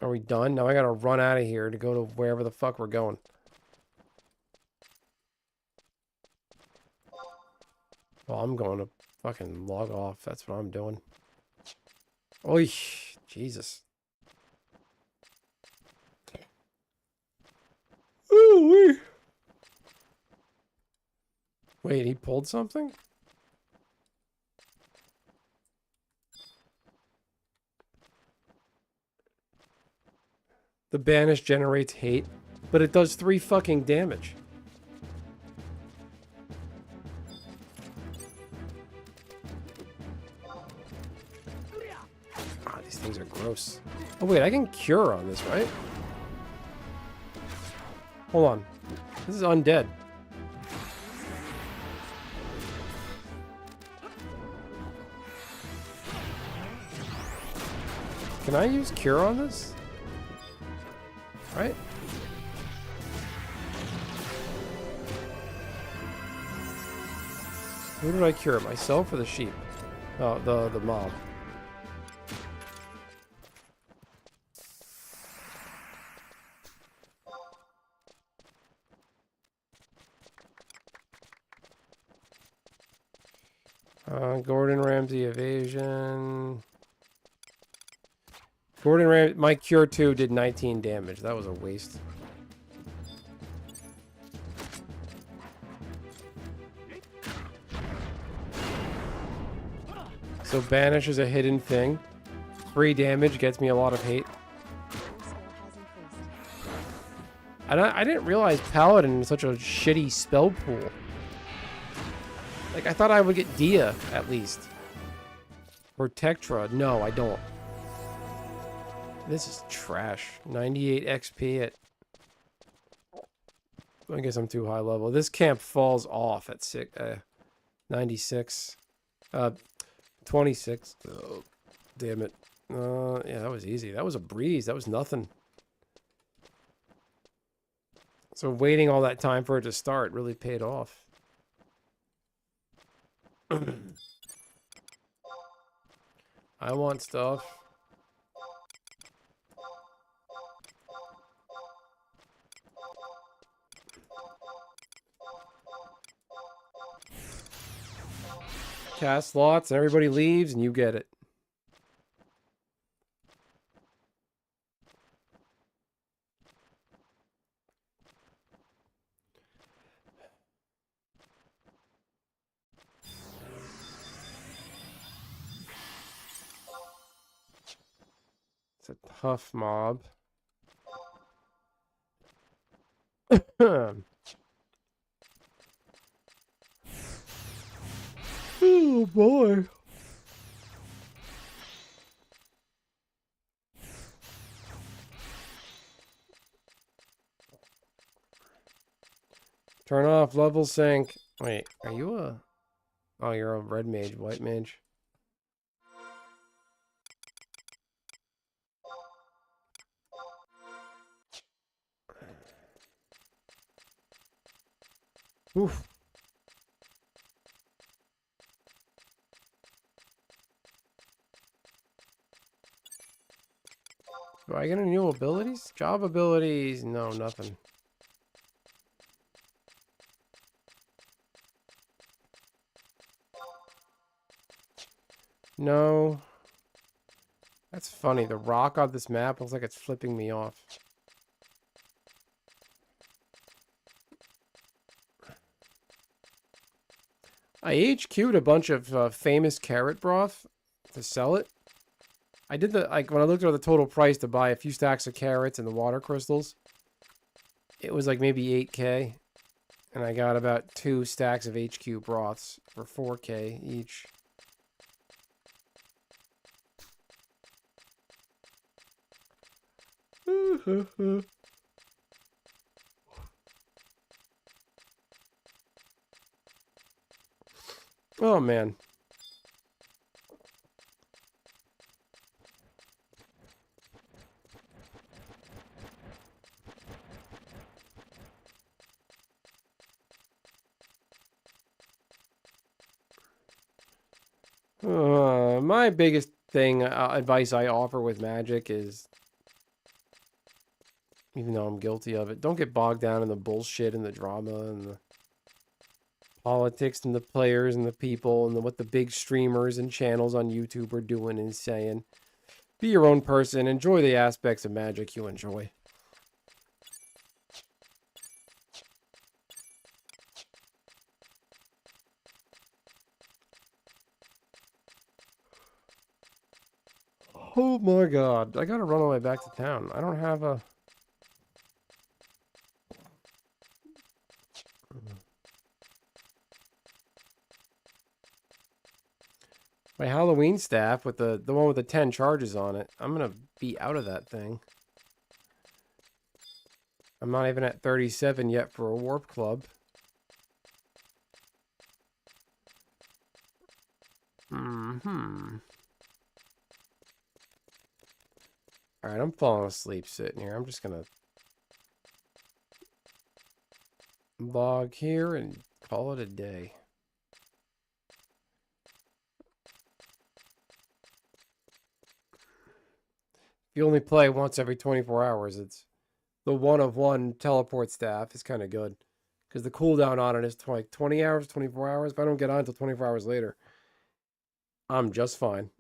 Are we done? Now I gotta run out of here to go to wherever the fuck we're going. Well, I'm going to fucking log off. That's what I'm doing. Oy, Jesus. Ooh-wee. Wait, he pulled something? The banish generates hate, but it does 3 fucking damage. Ah, these things are gross. Oh wait, I can cure on this, right? Hold on. This is undead. Can I use cure on this? Right? Who did I cure? Myself or the sheep? Oh, the mob. Gordon Ramsay evasion. Gordon Ramsay, my cure 2 did 19 damage. That was a waste. So banish is a hidden thing. 3 damage gets me a lot of hate. Your score has increased. I didn't realize Paladin is such a shitty spell pool. Like, I thought I would get Dia, at least. Or Tectra. No, I don't. This is trash. 98 XP at... I guess I'm too high level. This camp falls off at 96. 26. Oh, damn it. Yeah, that was easy. That was a breeze. That was nothing. So waiting all that time for it to start really paid off. I want stuff. Cast slots, and everybody leaves, and you get it. It's a tough mob. Oh boy. Turn off level sync. Wait, are you a... Oh, you're a red mage, white mage. Oof. Do I get any new abilities? Job abilities? No, nothing. No. That's funny. The rock on this map looks like it's flipping me off. I HQ'd a bunch of famous carrot broth to sell it. I did like, when I looked at the total price to buy a few stacks of carrots and the water crystals, it was like maybe 8K. And I got about 2 stacks of HQ broths for 4K each. Oh, man. My biggest thing, advice I offer with Magic is, even though I'm guilty of it, don't get bogged down in the bullshit and the drama and the politics and the players and the people and what the big streamers and channels on YouTube are doing and saying. Be your own person. Enjoy the aspects of Magic you enjoy. Oh my god. I gotta run all the way back to town. I don't have a... My Halloween staff with the one with the 10 charges on it. I'm gonna be out of that thing. I'm not even at 37 yet for a warp club. Alright, I'm falling asleep sitting here. I'm just gonna log here and call it a day. If you only play once every 24 hours, it's the 1 of 1 teleport staff is kind of good. Because the cooldown on it is like 20 hours, 24 hours. If I don't get on until 24 hours later, I'm just fine.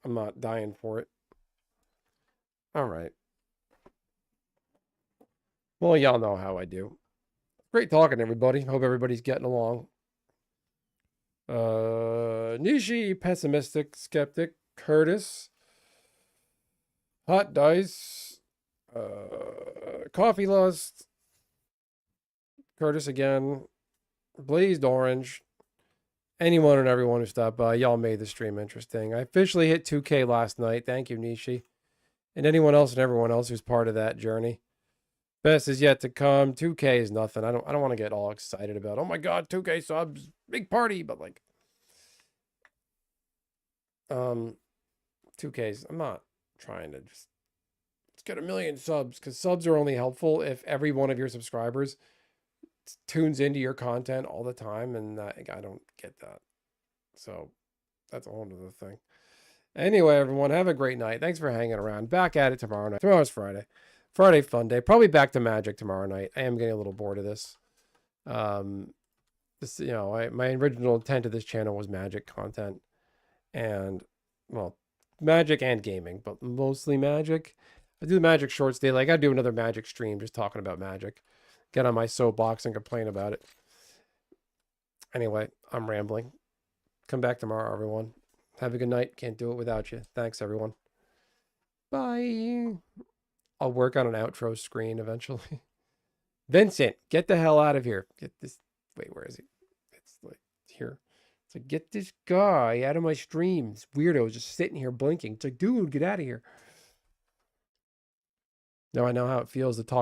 I'm not dying for it. Alright. Well, y'all know how I do. Great talking, everybody. Hope everybody's getting along. Nishi, pessimistic, skeptic, Curtis, hot dice, coffee lust, Curtis again, blazed orange. Anyone and everyone who stopped by, y'all made the stream interesting. I officially hit 2K last night. Thank you, Nishi, and anyone else and everyone else who's part of that journey. Best is yet to come. 2K is nothing. I don't want to get all excited about, oh my god, 2K subs, big party, but like 2Ks, I'm not trying to just let's get 1,000,000 subs, because subs are only helpful if every one of your subscribers tunes into your content all the time, and I don't get that. So that's a whole other thing. Anyway, everyone, have a great night. Thanks for hanging around. Back at it tomorrow night. Tomorrow's Friday. Friday fun day. Probably back to Magic tomorrow night. I am getting a little bored of this. This, my original intent of this channel was Magic content, and well, Magic and gaming, but mostly Magic. I do the Magic shorts daily. I gotta do another Magic stream just talking about Magic. Get on my soapbox and complain about it. Anyway, I'm rambling. Come back tomorrow, everyone. Have a good night. Can't do it without you. Thanks, everyone. Bye. I'll work on an outro screen eventually. Vincent, get the hell out of here. Get this. Wait, where is he? It's like here. It's like, get this guy out of my streams. Weirdo just sitting here blinking. It's like, dude, get out of here. Now I know how it feels to talk.